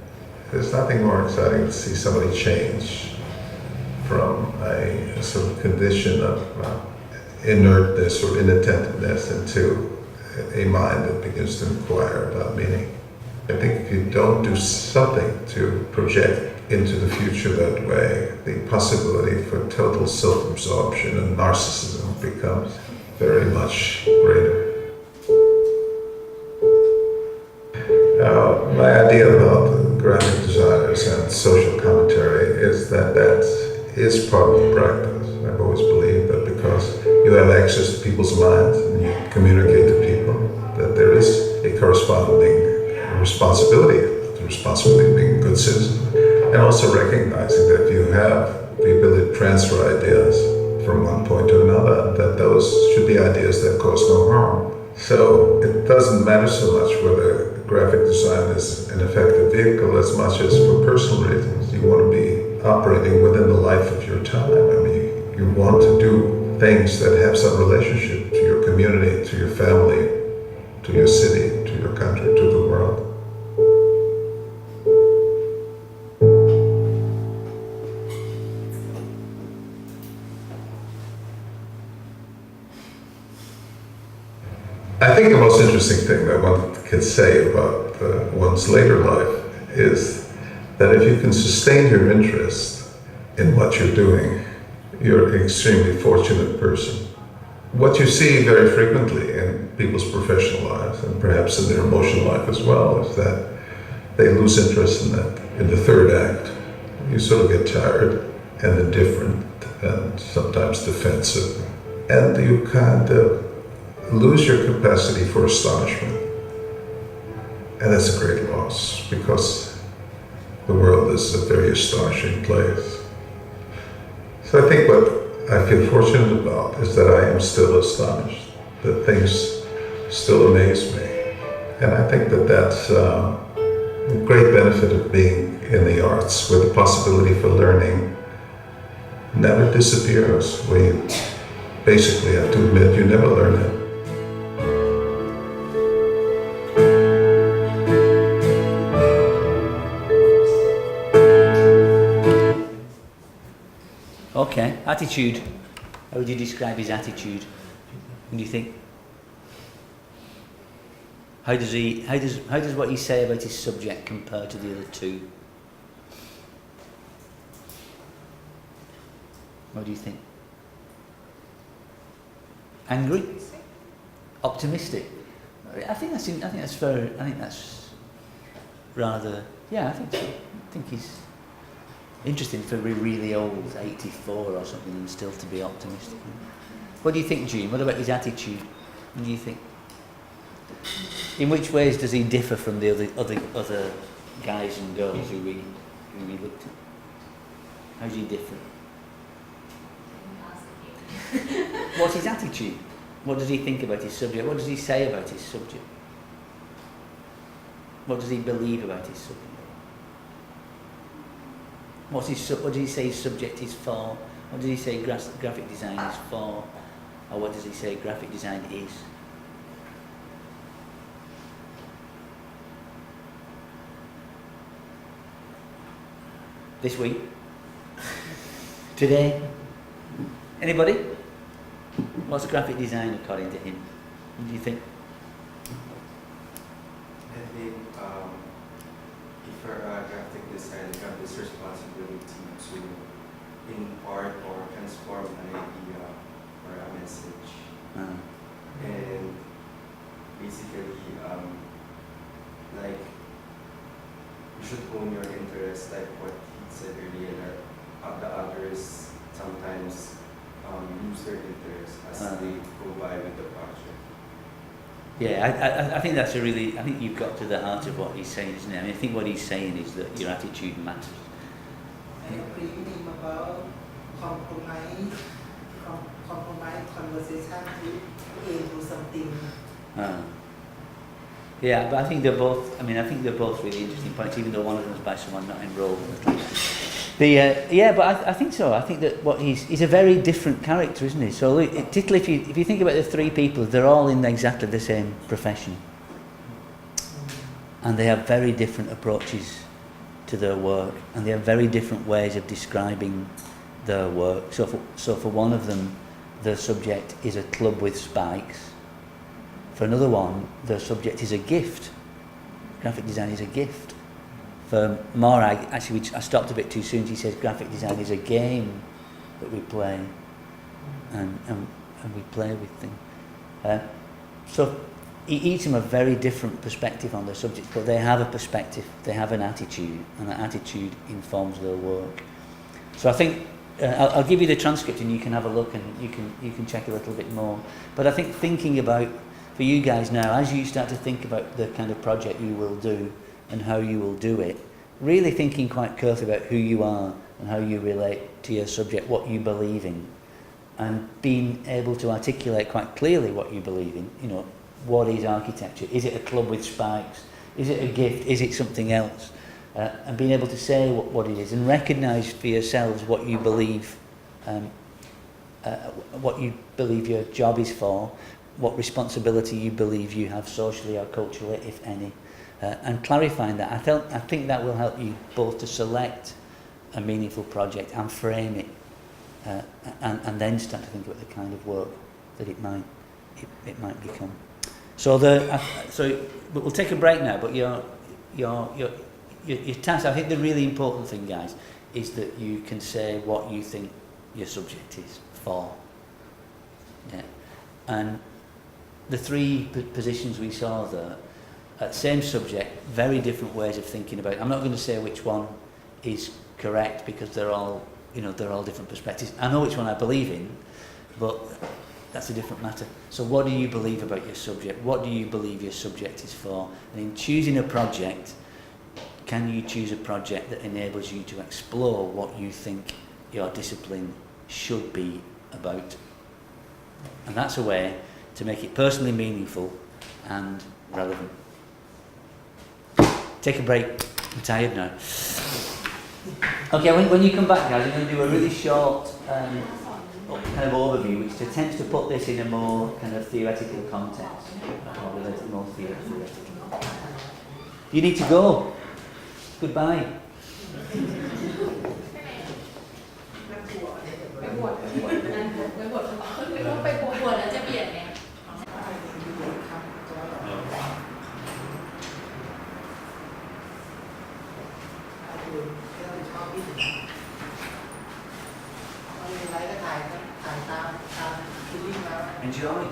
There's nothing more exciting to see somebody change from a sort of condition of inertness or inattentiveness into a mind that begins to inquire about meaning. I think if you don't do something to project into the future that way, the possibility for total self-absorption and narcissism becomes very much greater. My idea about graphic designers and social commentary is that that is part of the practice. I've always believed that because you have access to people's minds and you communicate to people, that there is a corresponding responsibility, the responsibility of being a good citizen, and also recognizing that if you have the ability to transfer ideas from one point to another, that those should be ideas that cause no harm. So it doesn't matter so much whether graphic design is an effective vehicle as much as for personal reasons. You want to be operating within the life of your time. I mean, you want to do things that have some relationship to your community, to your family, to your city, to your country, to the world. I think the most interesting thing that one can say about one's later life is that if you can sustain your interest in what you're doing, you're an extremely fortunate person. What you see very frequently in people's professional lives, and perhaps in their emotional life as well, is that they lose interest in that. In the third act, you sort of get tired and indifferent and sometimes defensive, and you kind of lose your capacity for astonishment. And that's a great loss, because the world is a very astonishing place. So I think what I feel fortunate about is that I am still astonished, that things still amaze me. And I think that that's a great benefit of being in the arts, where the possibility for learning never disappears, where you basically have to admit you never learn it. Okay, attitude. How would you describe his attitude? What do you think? How does what he say about his subject compare to the other two? What do you think? Angry? Optimistic? I think that's fair. I think that's rather. Yeah, I think so. I think he's interesting for really old, 84 or something, and still to be optimistic. What do you think, Gene? What about his attitude? What do you think? In which ways does he differ from the other guys and girls who we looked at? How's he different? What's his attitude? What does he think about his subject? What does he say about his subject? What does he believe about his subject? What does he say his subject is for? What does he say graphic design is for? Or what does he say graphic design is? This week? Today? Anybody? What's graphic design according to him? What do you think? I think if you're a graphic designer, you have this responsibility to impart or transform an idea or a message. And basically, like, you should own your interests, like what he said earlier, that the others sometimes lose their interest as they go by with the project. Yeah, I think that's I think you've got to the heart of what he's saying, isn't it? I mean, I think what he's saying is that your attitude matters. I agree with him about compromise conversation to aim to something. Yeah, but I think they're both really interesting points, even though one of them is by someone not enrolled. But I think so. I think that he's a very different character, isn't he? So look, particularly if you think about the three people, they're all in exactly the same profession, and they have very different approaches to their work, and they have very different ways of describing their work. So for one of them, the subject is a club with spikes. For another one, the subject is a gift. Graphic design is a gift. For Morag, actually, I stopped a bit too soon. She says graphic design is a game that we play, and we play with things. So each of them have a very different perspective on the subject, but they have a perspective, they have an attitude, and that attitude informs their work. So I think I'll give you the transcript, and you can have a look, and you can check a little bit more. But I think thinking about, for you guys now, as you start to think about the kind of project you will do and how you will do it, really thinking quite carefully about who you are and how you relate to your subject, what you believe in, and being able to articulate quite clearly what you believe in. You know, what is architecture? Is it a club with spikes? Is it a gift? Is it something else? And being able to say what it is, and recognise for yourselves what you believe your job is for, what responsibility you believe you have socially or culturally, if any, and clarifying that. I think that will help you both to select a meaningful project and frame it, and then start to think about the kind of work that it might become. So we'll take a break now. But your task, I think the really important thing, guys, is that you can say what you think your subject is for. Yeah, and the three positions we saw there, same subject, very different ways of thinking about it. I'm not going to say which one is correct because they're all different perspectives. I know which one I believe in, but that's a different matter. So what do you believe about your subject? What do you believe your subject is for? And in choosing a project, can you choose a project that enables you to explore what you think your discipline should be about? And that's a way to make it personally meaningful and relevant. Take a break. I'm tired now. Okay, when you come back, guys, I'm going to do a really short kind of overview, which attempts to put this in a more kind of theoretical context, or a little more theoretical. You need to go. Goodbye. enjoy.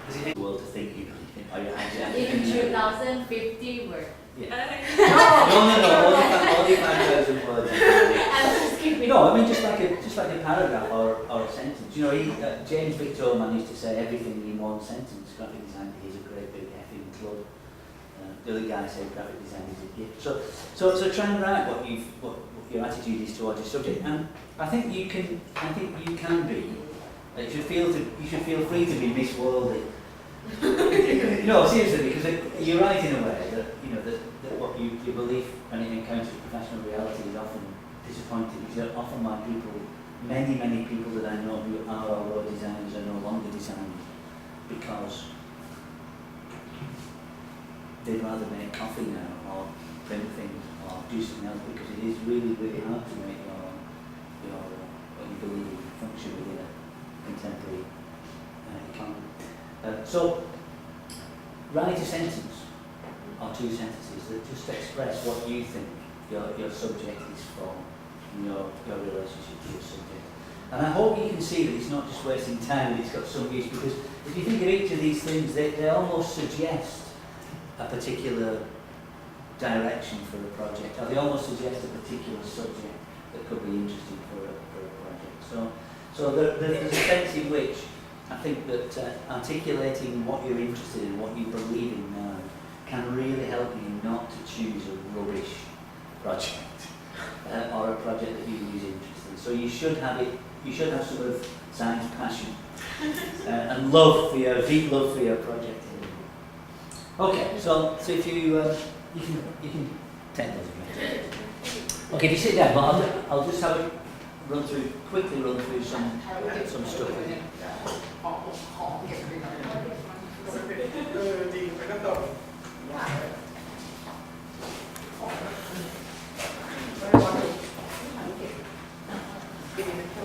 Does it take the world to think you? Are you In 2050 word. Yeah. No, only 5,000 words. I'm just kidding. No, I mean just like a paragraph or a sentence. You know, James Victor used to say everything in one sentence. Graphic design is a great big effing club. The other guy said graphic design is a gift. So try and write what your attitude is towards your subject, and I think you can be. You should feel free to be Miss Worldly. No, seriously, because you're right in a way that that what you believe when it encounters professional reality is often disappointing. Because often many people that I know who are our designers are no longer designers because they'd rather make coffee now or print things or do something else, because it is really hard to make your what you believe function within a contemporary economy. So write a sentence or two sentences that just express what you think your subject is for and your relationship to your subject. And I hope you can see that it's not just wasting time, that it's got some use, because if you think of each of these things, they almost suggest a particular direction for a project, or they almost suggest a particular subject that could be interesting for a project. So there's a sense in which I think that articulating what you're interested in, what you believe in now, can really help you not to choose a rubbish project or a project that you lose interest in. So you should have sort of science passion and deep love for your project. Okay, so if you can take those again. Okay, if you sit down, but I'll just have a quickly run through some stuff with you. จริงมันก็ตกยากเลย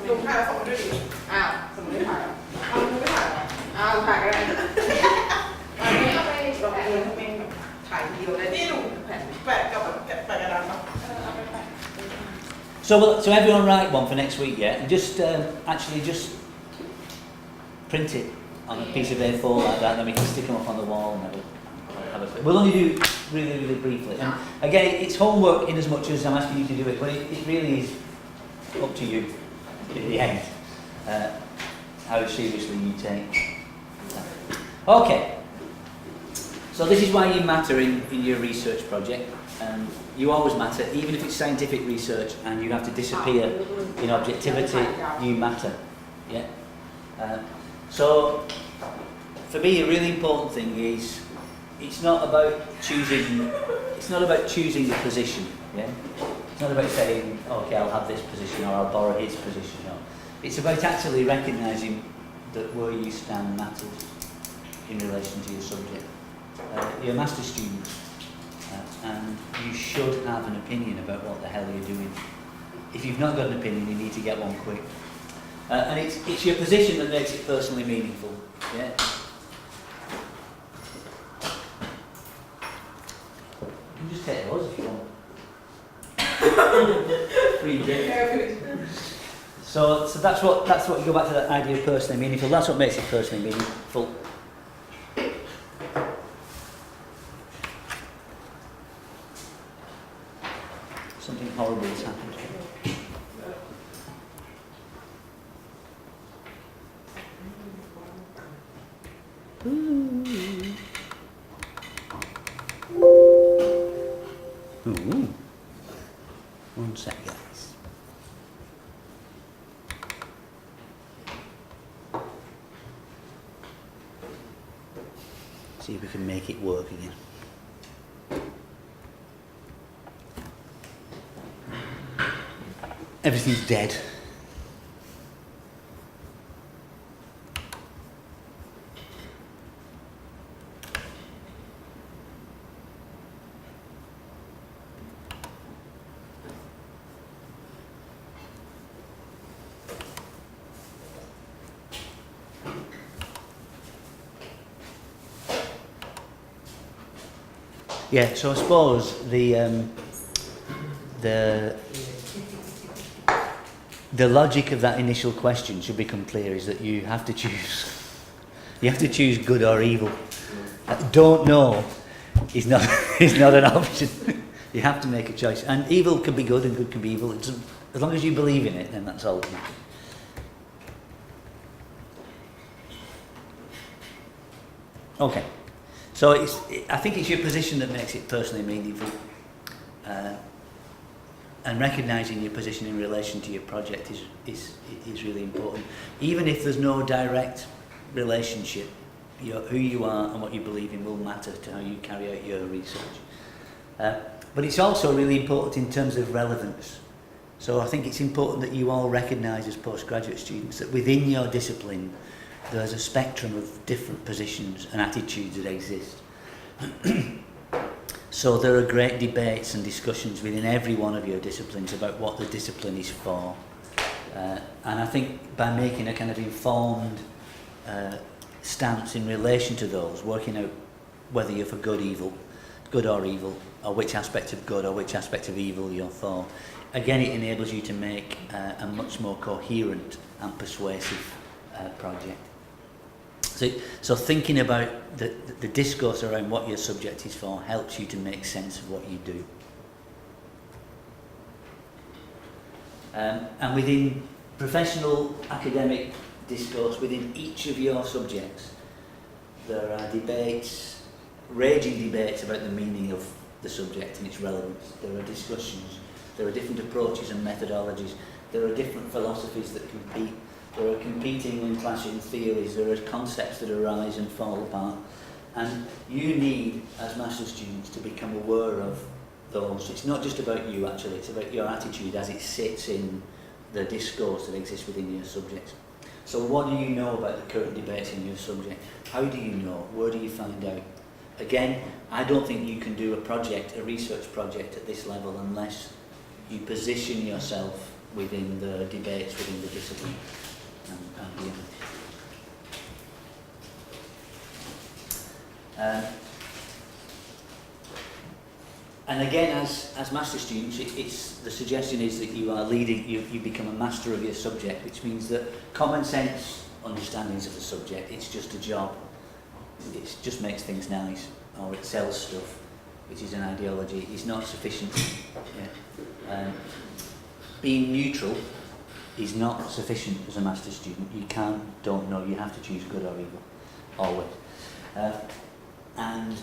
ลงท่าแล้วส่งด้วยดิอ้าวสมมติไม่ถ่ายอ้าวไม่ถ่ายอ้าวถ่ายก็ได้อันนี้เอาไปลองเองทำเองถ่ายเดียวเลยนี่ดูแปะกับแปะกระดาษเนาะ So everyone write one for next week, yeah? And just print it on a piece of A4 like that, and then we can stick them up on the wall and have a quick. We'll only do really briefly. And again, it's homework in as much as I'm asking you to do it, but it really is up to you in the end how seriously you take that. Okay. So this is why you matter in your research project. You always matter, even if it's scientific research and you have to disappear in objectivity, you matter. Yeah. So for me, a really important thing is it's not about choosing the position. Yeah. It's not about saying, okay, I'll have this position or I'll borrow his position. No. It's about actually recognising that where you stand matters in relation to your subject. You're a master's student. And you should have an opinion about what the hell you're doing. If you've not got an opinion, you need to get one quick. And it's your position that makes it personally meaningful. Yeah. You can just take those if you want. Free gift. So that's what you go back to that idea of personally meaningful. That's what makes it personally meaningful. Something horrible has happened. Ooh. One sec, guys. See if we can make it work again. Everything's dead. Yeah, so I suppose the logic of that initial question should become clear, is that you have to choose You have to choose good or evil. Don't know is not is not an option. You have to make a choice. And evil can be good and good can be evil. It's, as long as you believe in it, then that's all that matters. Okay. So I think it's your position that makes it personally meaningful. And recognising your position in relation to your project is really important. Even if there's no direct relationship, who you are and what you believe in will matter to how you carry out your research. But it's also really important in terms of relevance. So I think it's important that you all recognise as postgraduate students that within your discipline there's a spectrum of different positions and attitudes that exist. So there are great debates and discussions within every one of your disciplines about what the discipline is for. And I think by making a kind of informed stance in relation to those, working out whether you're for good or evil, or which aspect of good or which aspect of evil you're for, again it enables you to make a much more coherent and persuasive project. So thinking about the discourse around what your subject is for helps you to make sense of what you do. And within professional academic discourse, within each of your subjects, there are debates, raging debates about the meaning of the subject and its relevance. There are discussions, there are different approaches and methodologies, there are different philosophies that compete. There are competing and clashing theories, there are concepts that arise and fall apart, and you need, as master's students, to become aware of those. It's not just about you actually, it's about your attitude as it sits in the discourse that exists within your subjects. So what do you know about the current debates in your subject? How do you know? Where do you find out? Again, I don't think you can do a research project at this level unless you position yourself within the debates within the discipline. And again, as master students, it's the suggestion is that you are leading, you become a master of your subject, which means that common sense understandings of the subject, it's just a job. It just makes things nice, or it sells stuff, which is an ideology, is not sufficient. Yeah. Being neutral is not sufficient as a master's student. You don't know, you have to choose good or evil, always. And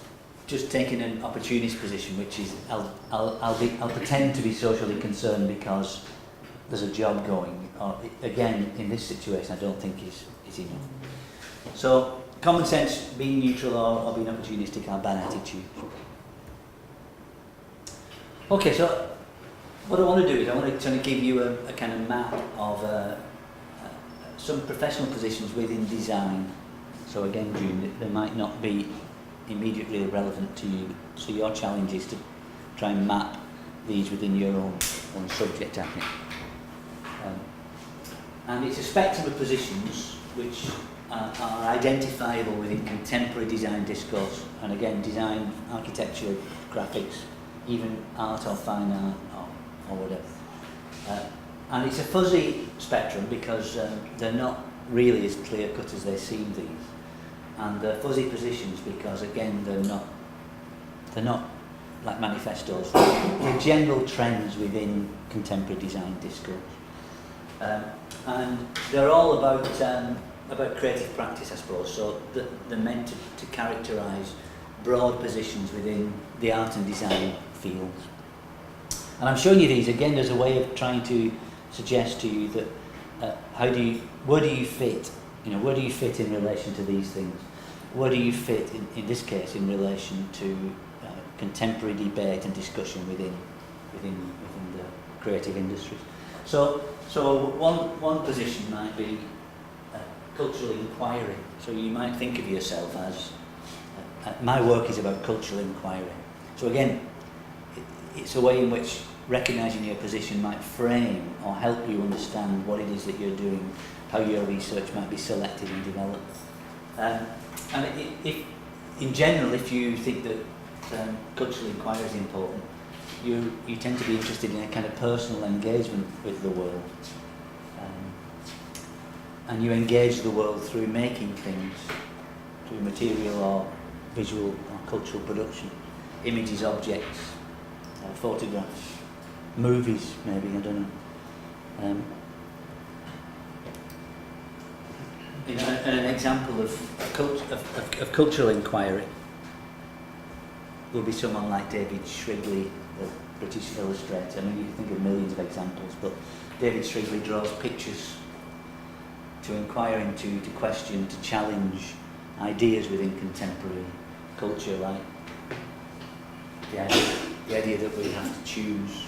just taking an opportunist position, which is I'll pretend to be socially concerned because there's a job going, or again, in this situation, I don't think is enough. So, common sense, being neutral or being opportunistic are bad attitudes. Okay, so what I want to do is I want to kind of give you a kind of map of some professional positions within design. So again, June, they might not be immediately relevant to you. So your challenge is to try and map these within your own subject area. And it's a spectrum of positions which are identifiable within contemporary design discourse. And again, design, architecture, graphics, even art or fine art or whatever. And it's a fuzzy spectrum because they're not really as clear cut as they seem, these. And they're fuzzy positions because again they're not like manifestos. They're general trends within contemporary design discourse. And they're all about creative practice, I suppose. So they're meant to characterise broad positions within the art and design fields. And I'm showing you these again as a way of trying to suggest to you that where do you fit? Where do you fit in relation to these things? Where do you fit in this case in relation to contemporary debate and discussion within the creative industries? So one position might be cultural inquiry. So you might think of yourself as my work is about cultural inquiry. So again, it's a way in which recognising your position might frame or help you understand what it is that you're doing, how your research might be selected and developed. And in general, if you think that cultural inquiry is important, you tend to be interested in a kind of personal engagement with the world. And you engage the world through making things through material or visual or cultural production, images, objects, photographs, movies maybe, I don't know. You know, an example of cultural inquiry will be someone like David Shrigley, the British illustrator. I mean, you can think of millions of examples, but David Shrigley draws pictures to inquire into, to question, to challenge ideas within contemporary culture, like the idea that we have to choose.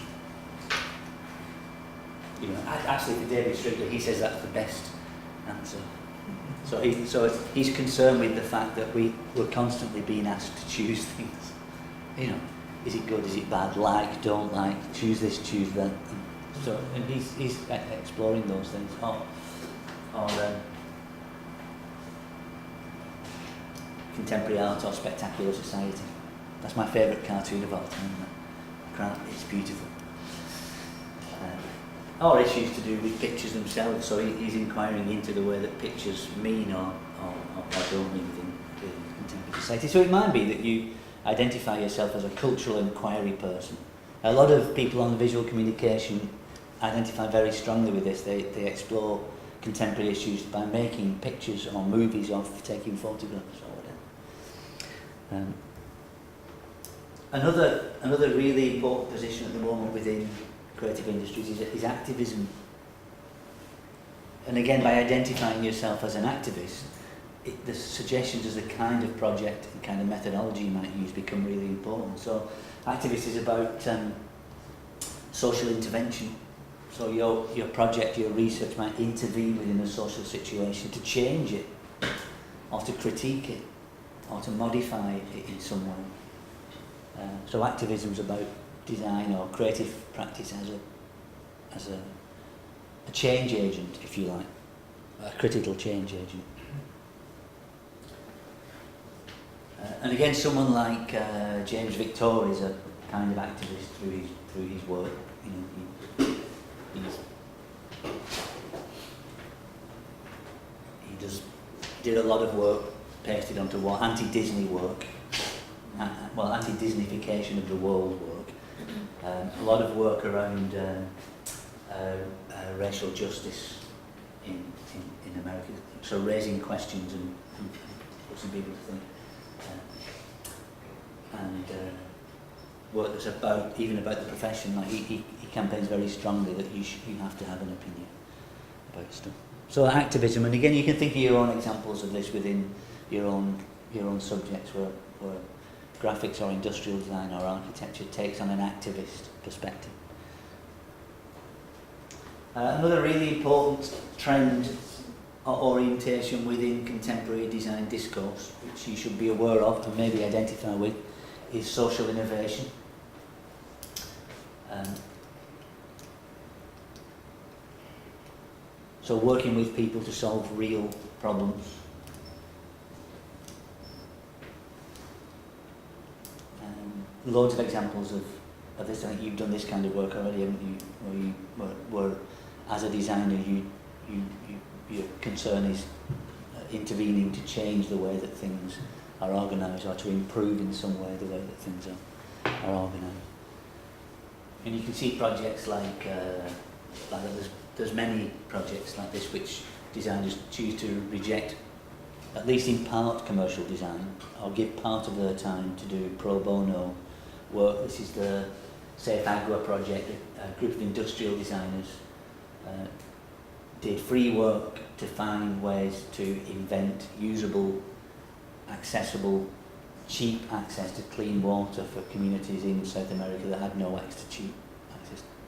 You know, actually for David Shrigley, he says that's the best answer. So he's concerned with the fact that we're constantly being asked to choose things. You know, is it good, is it bad, like, don't like, choose this, choose that. And he's exploring those things. Or contemporary art or spectacular society. That's my favourite cartoon of all time. It's beautiful. Or issues to do with pictures themselves, so he's inquiring into the way that pictures mean or don't mean within contemporary society. So it might be that you identify yourself as a cultural inquiry person. A lot of people on visual communication identify very strongly with this. They explore contemporary issues by making pictures or movies or taking photographs or whatever. Another really important position at the moment within creative industries is activism. And again, by identifying yourself as an activist, the suggestions as the kind of project and kind of methodology you might use become really important. So activist is about social intervention. So your project, your research might intervene within a social situation to change it, or to critique it, or to modify it in some way. So activism is about design or creative practice as a change agent, if you like, a critical change agent. And again, someone like James Victor is a kind of activist through his work. You know, he did a lot of work pasted onto what anti-Disney work, anti-Disneyfication of the world work. A lot of work around racial justice in America, so raising questions and forcing people to think. And work that's even about the profession. Like he campaigns very strongly that you have to have an opinion about stuff. So activism, and again, you can think of your own examples of this within your own subjects, where graphics or industrial design or architecture takes on an activist perspective. Another really important trend or orientation within contemporary design discourse, which you should be aware of and maybe identify with, is social innovation. So working with people to solve real problems. Loads of examples of this. I think you've done this kind of work already, haven't you? Where as a designer, your concern is intervening to change the way that things are organised, or to improve in some way the way that things are organised. And you can see projects like there's many projects like this which designers choose to reject, at least in part, commercial design, or give part of their time to do pro bono work. This is the Safe Agua project. A group of industrial designers did free work to find ways to invent usable, accessible, cheap access to clean water for communities in South America that had no access to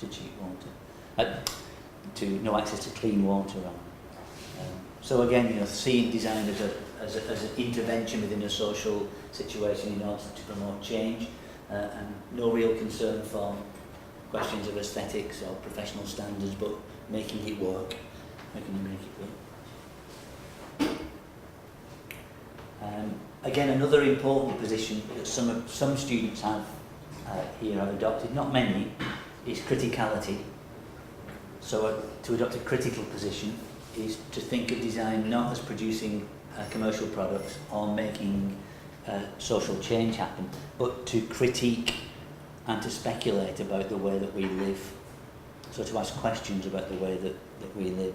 cheap water, no access to clean water. So again, seeing design as an intervention within a social situation in order to promote change, and no real concern for questions of aesthetics or professional standards, but making it work. How can you make it work? Again, another important position that some students have adopted, not many, is criticality. So to adopt a critical position is to think of design not as producing commercial products or making social change happen, but to critique and to speculate about the way that we live. So to ask questions about the way that we live,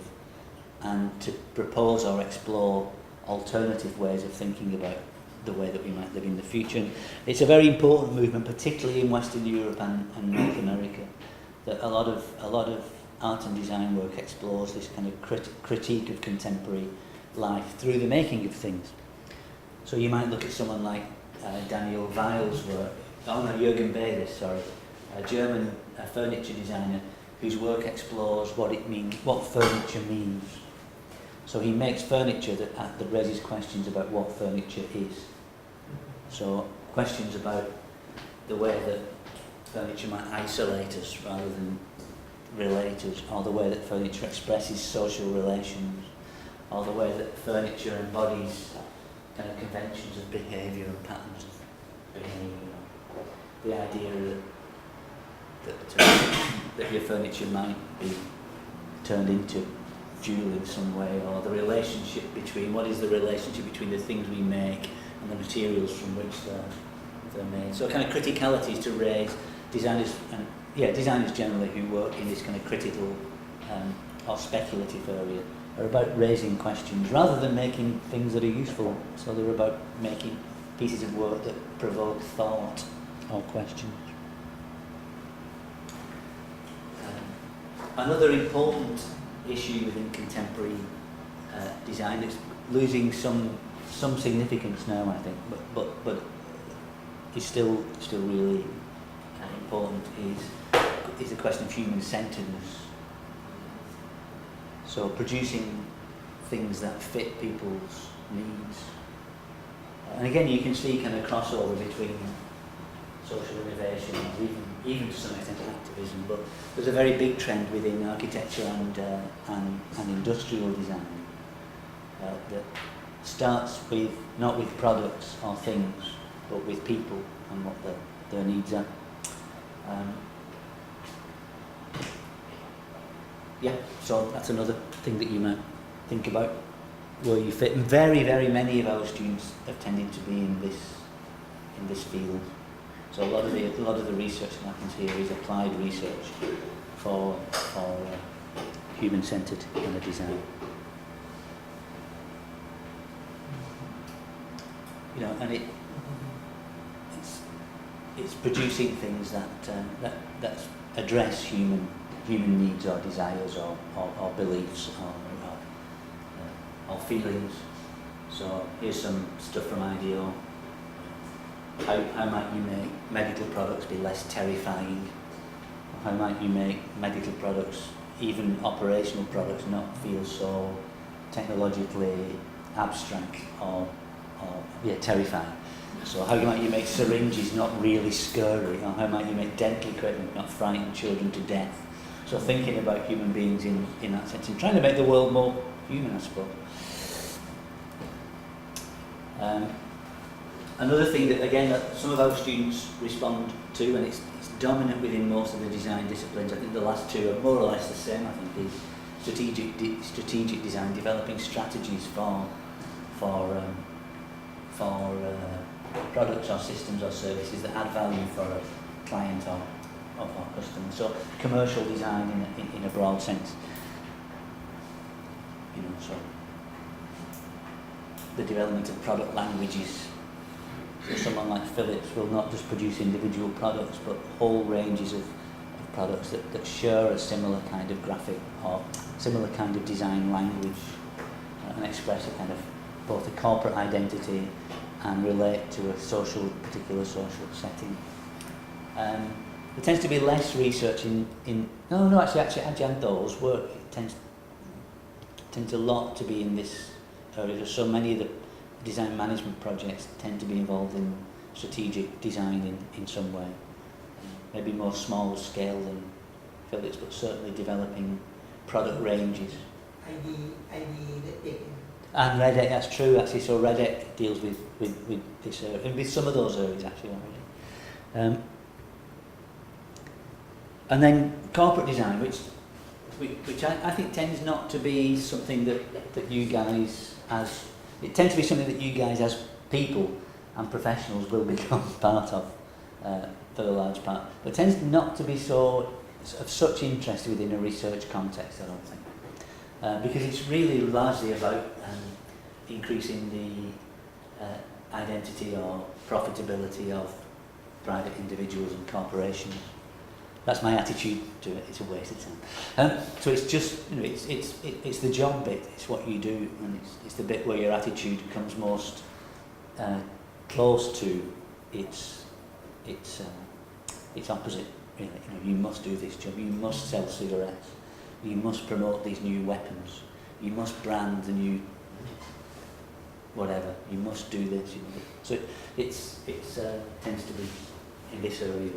and to propose or explore alternative ways of thinking about the way that we might live in the future. And it's a very important movement, particularly in Western Europe and North America, that a lot of art and design work explores this kind of critique of contemporary life through the making of things. So you might look at someone like Daniel Weil's work, Jürgen Behrens, sorry, a German furniture designer whose work explores what furniture means. So he makes furniture that raises questions about what furniture is. So questions about the way that furniture might isolate us rather than relate us, or the way that furniture expresses social relations, or the way that furniture embodies kind of conventions of behaviour and patterns of behaviour. The idea that your furniture might be turned into fuel in some way, or the relationship between, what is the relationship between the things we make and the materials from which they're made. So kind of criticality is to raise designers, and designers generally who work in this kind of critical or speculative area are about raising questions rather than making things that are useful. So they're about making pieces of work that provoke thought or questions. Another important issue within contemporary design that's losing some significance now, I think, but is still really important is the question of human-centeredness. So producing things that fit people's needs. And again, you can see kind of crossover between social innovation, even to some extent activism, but there's a very big trend within architecture and industrial design that starts with not with products or things, but with people and what their needs are. So that's another thing that you might think about where you fit. And very, very many of our students have tended to be in this field. So a lot of the research that happens here is applied research for human-centered kind of design. And it's producing things that address human needs or desires or beliefs or feelings. So here's some stuff from IDEO. How might you make medical products be less terrifying? How might you make medical products, even operational products, not feel so technologically abstract or terrifying? So how might you make syringes not really scary? Or how might you make dental equipment not frighten children to death? So thinking about human beings in that sense and trying to make the world more human, I suppose. Another thing that, again, that some of our students respond to, and it's dominant within most of the design disciplines, I think the last two are more or less the same, I think, is strategic design, developing strategies for products or systems or services that add value for a client or customer. So commercial design in a broad sense. So the development of product languages. So someone like Philips will not just produce individual products, but whole ranges of products that share a similar kind of graphic or similar kind of design language and express a kind of both a corporate identity and relate to a particular social setting. There tends to be less research actually Adjanto's work tends a lot to be in this area. There's so many of the design management projects tend to be involved in strategic design in some way. Maybe more small scale than Philips, but certainly developing product ranges. And Redec, that's true actually. So Redec deals with this area, and with some of those areas actually already. And then corporate design, which I think tends not to be something that you guys as it tends to be something that you guys as people and professionals will become part of for the large part, but it tends not to be of such interest within a research context, I don't think, because it's really largely about increasing the identity or profitability of private individuals and corporations. That's my attitude to it. It's a waste of time. So it's just, it's the job bit. It's what you do, and it's the bit where your attitude comes most close to its opposite. Really, you must do this job. You must sell cigarettes. You must promote these new weapons. You must brand the new whatever. You must do this. So it's tends to be in this area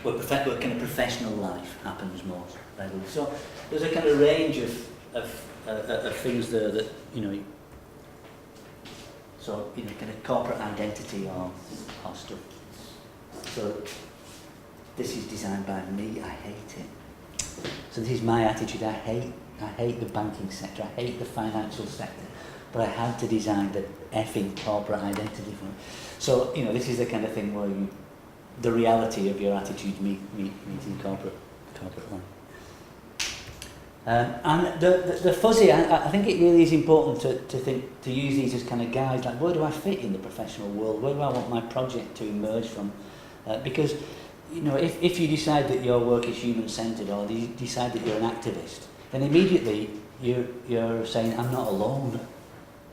where kind of professional life happens most readily. So there's a kind of range of things there that so kind of corporate identity or stuff. So this is designed by me. I hate it. So this is my attitude. I hate the banking sector. I hate the financial sector. But I had to design the effing corporate identity for it. So this is the kind of thing where the reality of your attitude meeting corporate life. And the fuzzy, I think it really is important to use these as kind of guides, like where do I fit in the professional world? Where do I want my project to emerge from? Because if you decide that your work is human-centered, or you decide that you're an activist, then immediately you're saying, I'm not alone.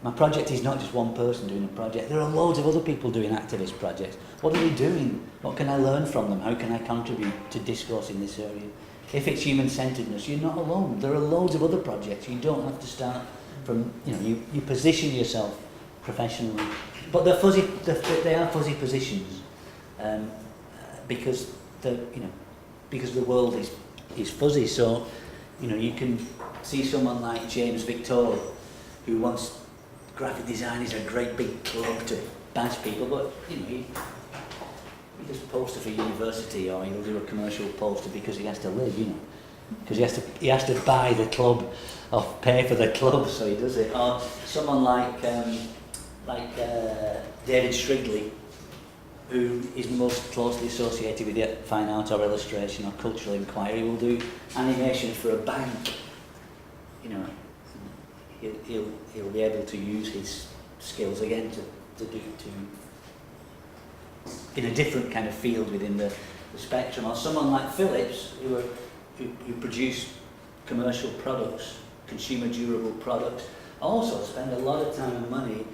My project is not just one person doing a project. There are loads of other people doing activist projects. What are they doing? What can I learn from them? How can I contribute to discourse in this area? If it's human-centeredness, you're not alone. There are loads of other projects. You don't have to start from, you position yourself professionally. But they're fuzzy, they are fuzzy positions because the world is fuzzy. So, you can see someone like James Victor, who wants graphic design is a great big club to bash people, but he does a poster for university, or he'll do a commercial poster because he has to live, because he has to buy the club or pay for the club, so he does it. Or someone like David Strigley, who is most closely associated with fine art or illustration or cultural inquiry, will do animation for a bank. He'll be able to use his skills again to in a different kind of field within the spectrum. Or someone like Philips, who produce commercial products, consumer durable products, also spend a lot of time and money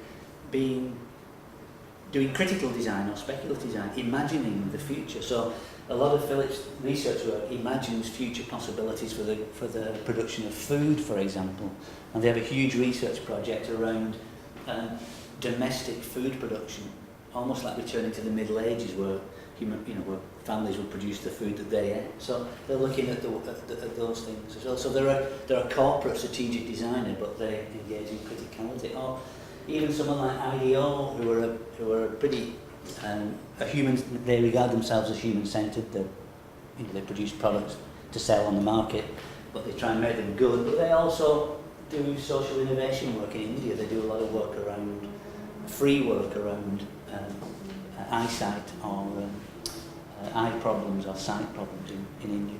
doing critical design or speculative design, imagining the future. So a lot of Philips research work imagines future possibilities for the production of food, for example. And they have a huge research project around domestic food production, almost like returning to the Middle Ages, where where families would produce the food that they ate. So they're looking at those things as well. So they're a corporate strategic designer, but they engage in criticality. Or even someone like IDEO, who are pretty a human. They regard themselves as human-centered. They produce products to sell on the market, but they try and make them good. But they also do social innovation work in India. They do a lot of work around free work around eyesight or eye problems or sight problems in India.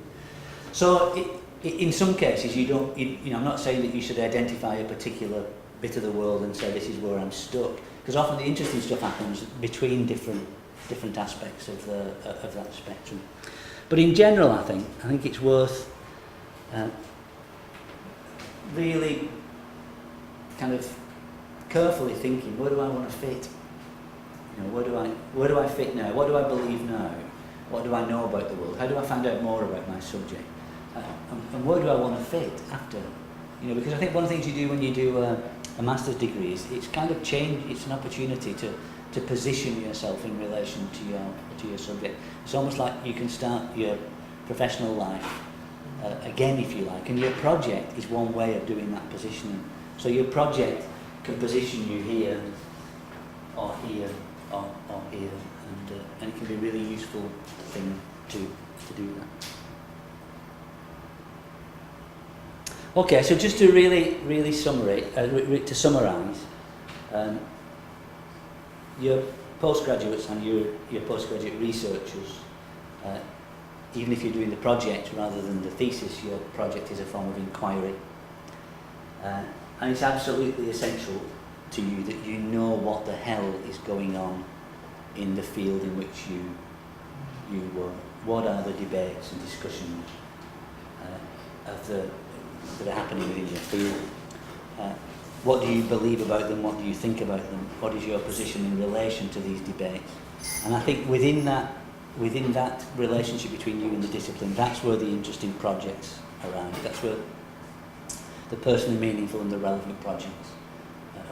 So in some cases, I'm not saying that you should identify a particular bit of the world and say this is where I'm stuck, because often the interesting stuff happens between different aspects of that spectrum. But in general, I think it's worth really kind of carefully thinking, where do I want to fit? Where do I fit now? What do I believe now? What do I know about the world? How do I find out more about my subject? And where do I want to fit after? Because I think one of the things you do when you do a master's degree is it's kind of change. It's an opportunity to position yourself in relation to your subject. It's almost like you can start your professional life again, if you like, and your project is one way of doing that positioning. So your project can position you here, or here, or here, and it can be a really useful thing to do that. Okay, so just to really to summarise, your postgraduates and your postgraduate researchers, even if you're doing the project rather than the thesis, your project is a form of inquiry. And it's absolutely essential to you that you know what the hell is going on in the field in which you work. What are the debates and discussions that are happening within your field? What do you believe about them? What do you think about them? What is your position in relation to these debates? And I think within that relationship between you and the discipline, that's where the interesting projects arise. That's where the personally meaningful and the relevant projects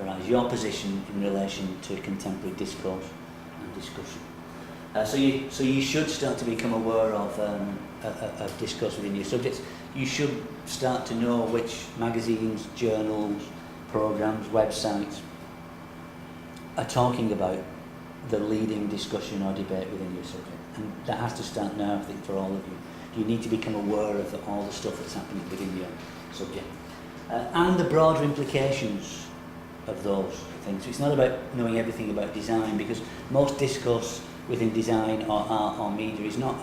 arise. Your position in relation to contemporary discourse and discussion. So you should start to become aware of discourse within your subjects. You should start to know which magazines, journals, programs, websites are talking about the leading discussion or debate within your subject. And that has to start now, I think, for all of you. You need to become aware of all the stuff that's happening within your subject. And the broader implications of those things. So it's not about knowing everything about design, because most discourse within design or art or media is not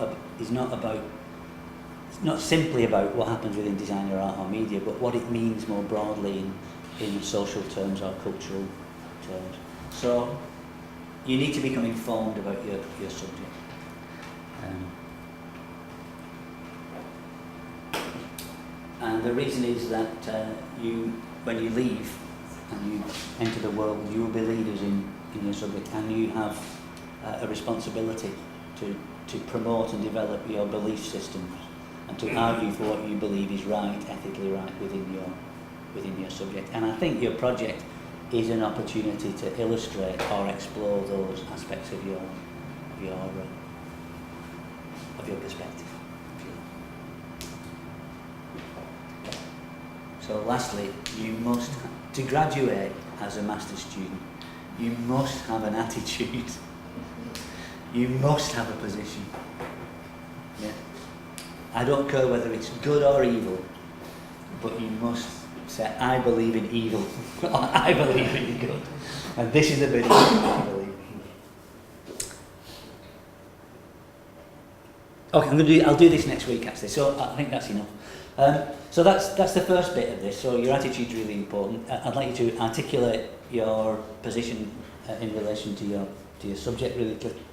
simply about what happens within design or art or media, but what it means more broadly in social terms or cultural terms. So you need to become informed about your subject. And the reason is that when you leave and you enter the world, you will be leaders in your subject, and you have a responsibility to promote and develop your belief systems and to argue for what you believe is right, ethically right within your subject. And I think your project is an opportunity to illustrate or explore those aspects of your perspective. So lastly, you must, to graduate as a master's student, you must have an attitude. You must have a position. Yeah. I don't care whether it's good or evil, but you must say, I believe in evil, or I believe in good. And this is the bit I believe. Okay, I'll do this next week actually, so I think that's enough. So that's the first bit of this. So your attitude is really important. I'd like you to articulate your position in relation to your subject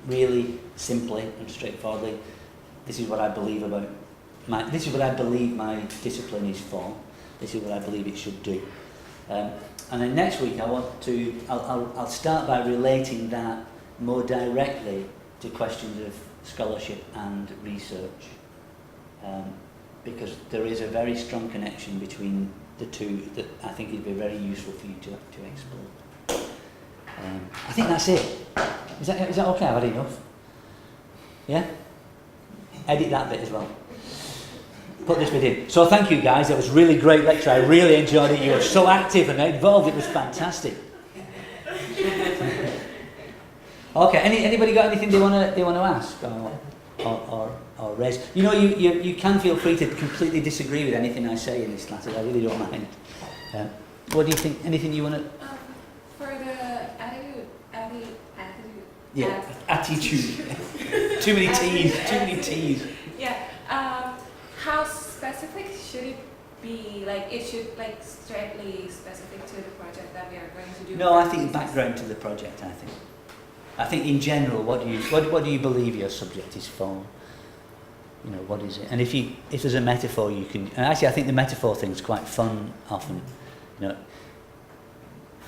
really simply and straightforwardly. This is what I believe about this is what I believe my discipline is for. This is what I believe it should do. And then next week I'll start by relating that more directly to questions of scholarship and research. Because there is a very strong connection between the two that I think it'd be very useful for you to explore. I think that's it. Is that okay? I've had enough. Yeah? Edit that bit as well. Put this bit in. So thank you guys, it was a really great lecture. I really enjoyed it. You were so active and involved, it was fantastic. Okay, anybody got anything they want to ask or raise? You know, you can feel free to completely disagree with anything I say in this class. I really don't mind. What do you think? Anything you want to? For the attitude. Yeah, attitude. Too many T's. Yeah. How specific should it be? Like it should strictly specific to the project that we are going to do. No, I think background to the project. I think in general, what do you believe your subject is for? You know, what is it? And if there's a metaphor, you can. And actually, I think the metaphor thing is quite fun often. You know,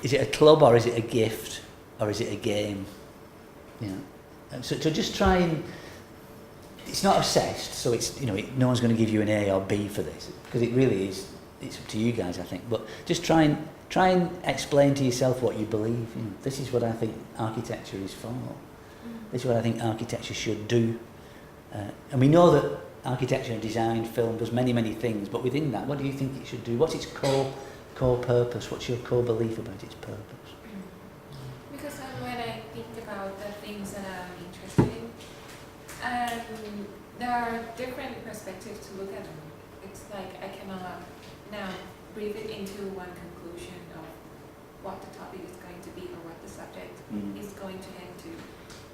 is it a club or is it a gift or is it a game? You know, so just try and. It's not assessed, so it's no one's going to give you an A or B for this because it really is. It's up to you guys, I think. But just try and explain to yourself what you believe. You know, this is what I think architecture is for. This is what I think architecture should do. And we know that architecture and design, film does many things. But within that, what do you think it should do? What's its core purpose? What's your core belief about its purpose? Because when I think about the things that I'm interested in, there are different perspectives to look at them. It's like I cannot now brief it into one conclusion of what the topic is going to be or what the subject is going to head to.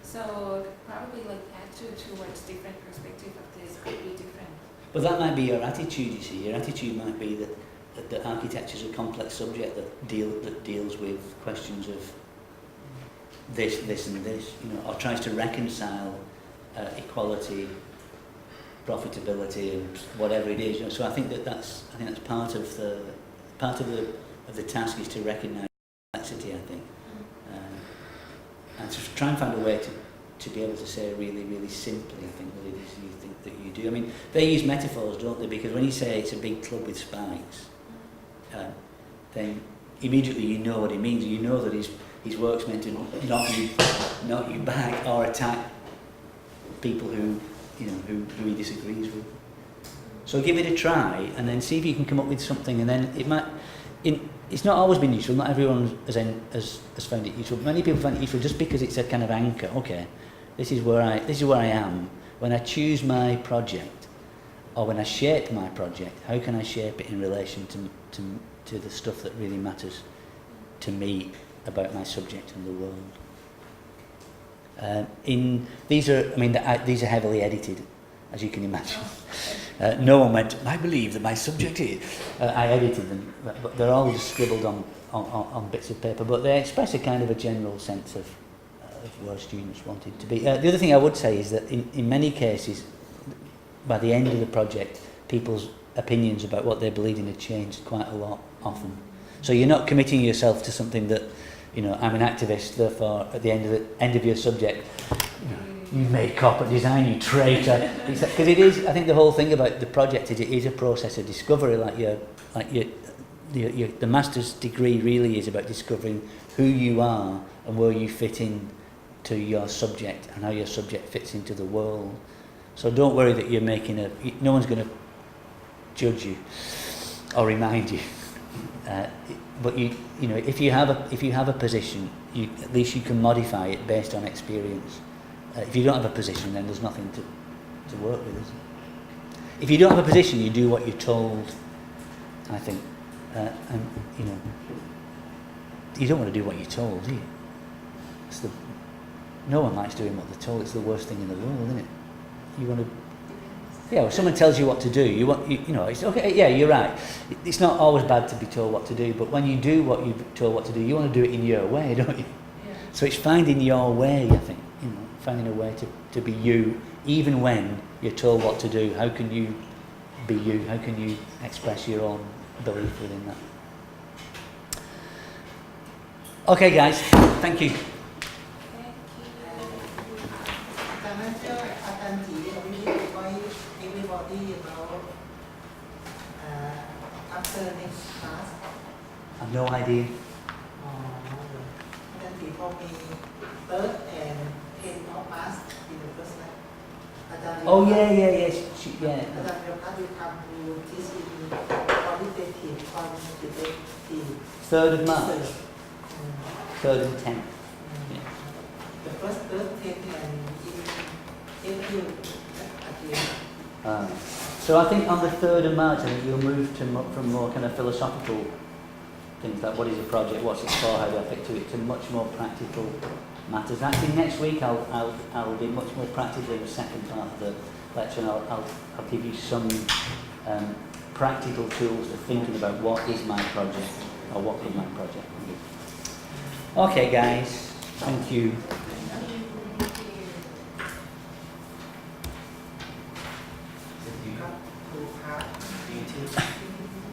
So probably like attitude towards different perspective of this could be different. But that might be your attitude, you see. Your attitude might be that architecture is a complex subject that deals with questions of this, and this, you know, or tries to reconcile equality, profitability, and whatever it is. You know, so I think that's part of the task is to recognise complexity. I think, and to try and find a way to be able to say really, really simply, I think, what it is you think that you do. I mean, they use metaphors, don't they? Because when you say it's a big club with spikes, then immediately you know what he means. You know that his work's meant to knock you back or attack people who he disagrees with. So give it a try and then see if you can come up with something, and then it might. It's not always been useful. Not everyone has found it useful. Many people find it useful just because it's a kind of anchor. Okay, this is where I am when I choose my project, or when I shape my project. How can I shape it in relation to the stuff that really matters to me about my subject and the world? These are heavily edited, as you can imagine. No one went, I believe that my subject is. I edited them, but they're all just scribbled on bits of paper, but they express a kind of a general sense of where students wanted to be. The other thing I would say is that in many cases, by the end of the project, people's opinions about what they believed in had changed quite a lot often. So you're not committing yourself to something that, you know, I'm an activist, therefore at the end of your subject, you made corporate design, you traitor. Because it is, I think the whole thing about the project is it is a process of discovery. The master's degree really is about discovering who you are and where you fit in to your subject and how your subject fits into the world. So don't worry that you're making no one's going to judge you or remind you. But you know, if you have a position, at least you can modify it based on experience. If you don't have a position, then there's nothing to work with, is there? If you don't have a position, you do what you're told, I think. And you know, you don't want to do what you're told, do you? No one likes doing what they're told. It's the worst thing in the world, isn't it? You want to. Yeah, when someone tells you what to do, you know, it's okay. Yeah, you're right. It's not always bad to be told what to do, but when you do what you're told what to do, you want to do it in your way, don't you? Yeah. So it's finding your way, I think. You know, finding a way to be you, even when you're told what to do. How can you be you? How can you express your own belief within that? Okay, guys. Thank you. After next class, I've no idea. then people me third and 10th of March in the first lab. Oh yeah. Adan will come to teach in qualitative, quantitative. 3rd of March. 3rd and 10th. Yeah. The first, third, 10th, and in April again. So I think on the 3rd of March, I think you'll move from more kind of philosophical things like what is a project, what's it for, how do I fit to it, to much more practical matters. Actually, next week I'll be much more practical in the second part of the lecture, and I'll give you some practical tools for thinking about what is my project, or what could my project be. Okay, guys, thank you.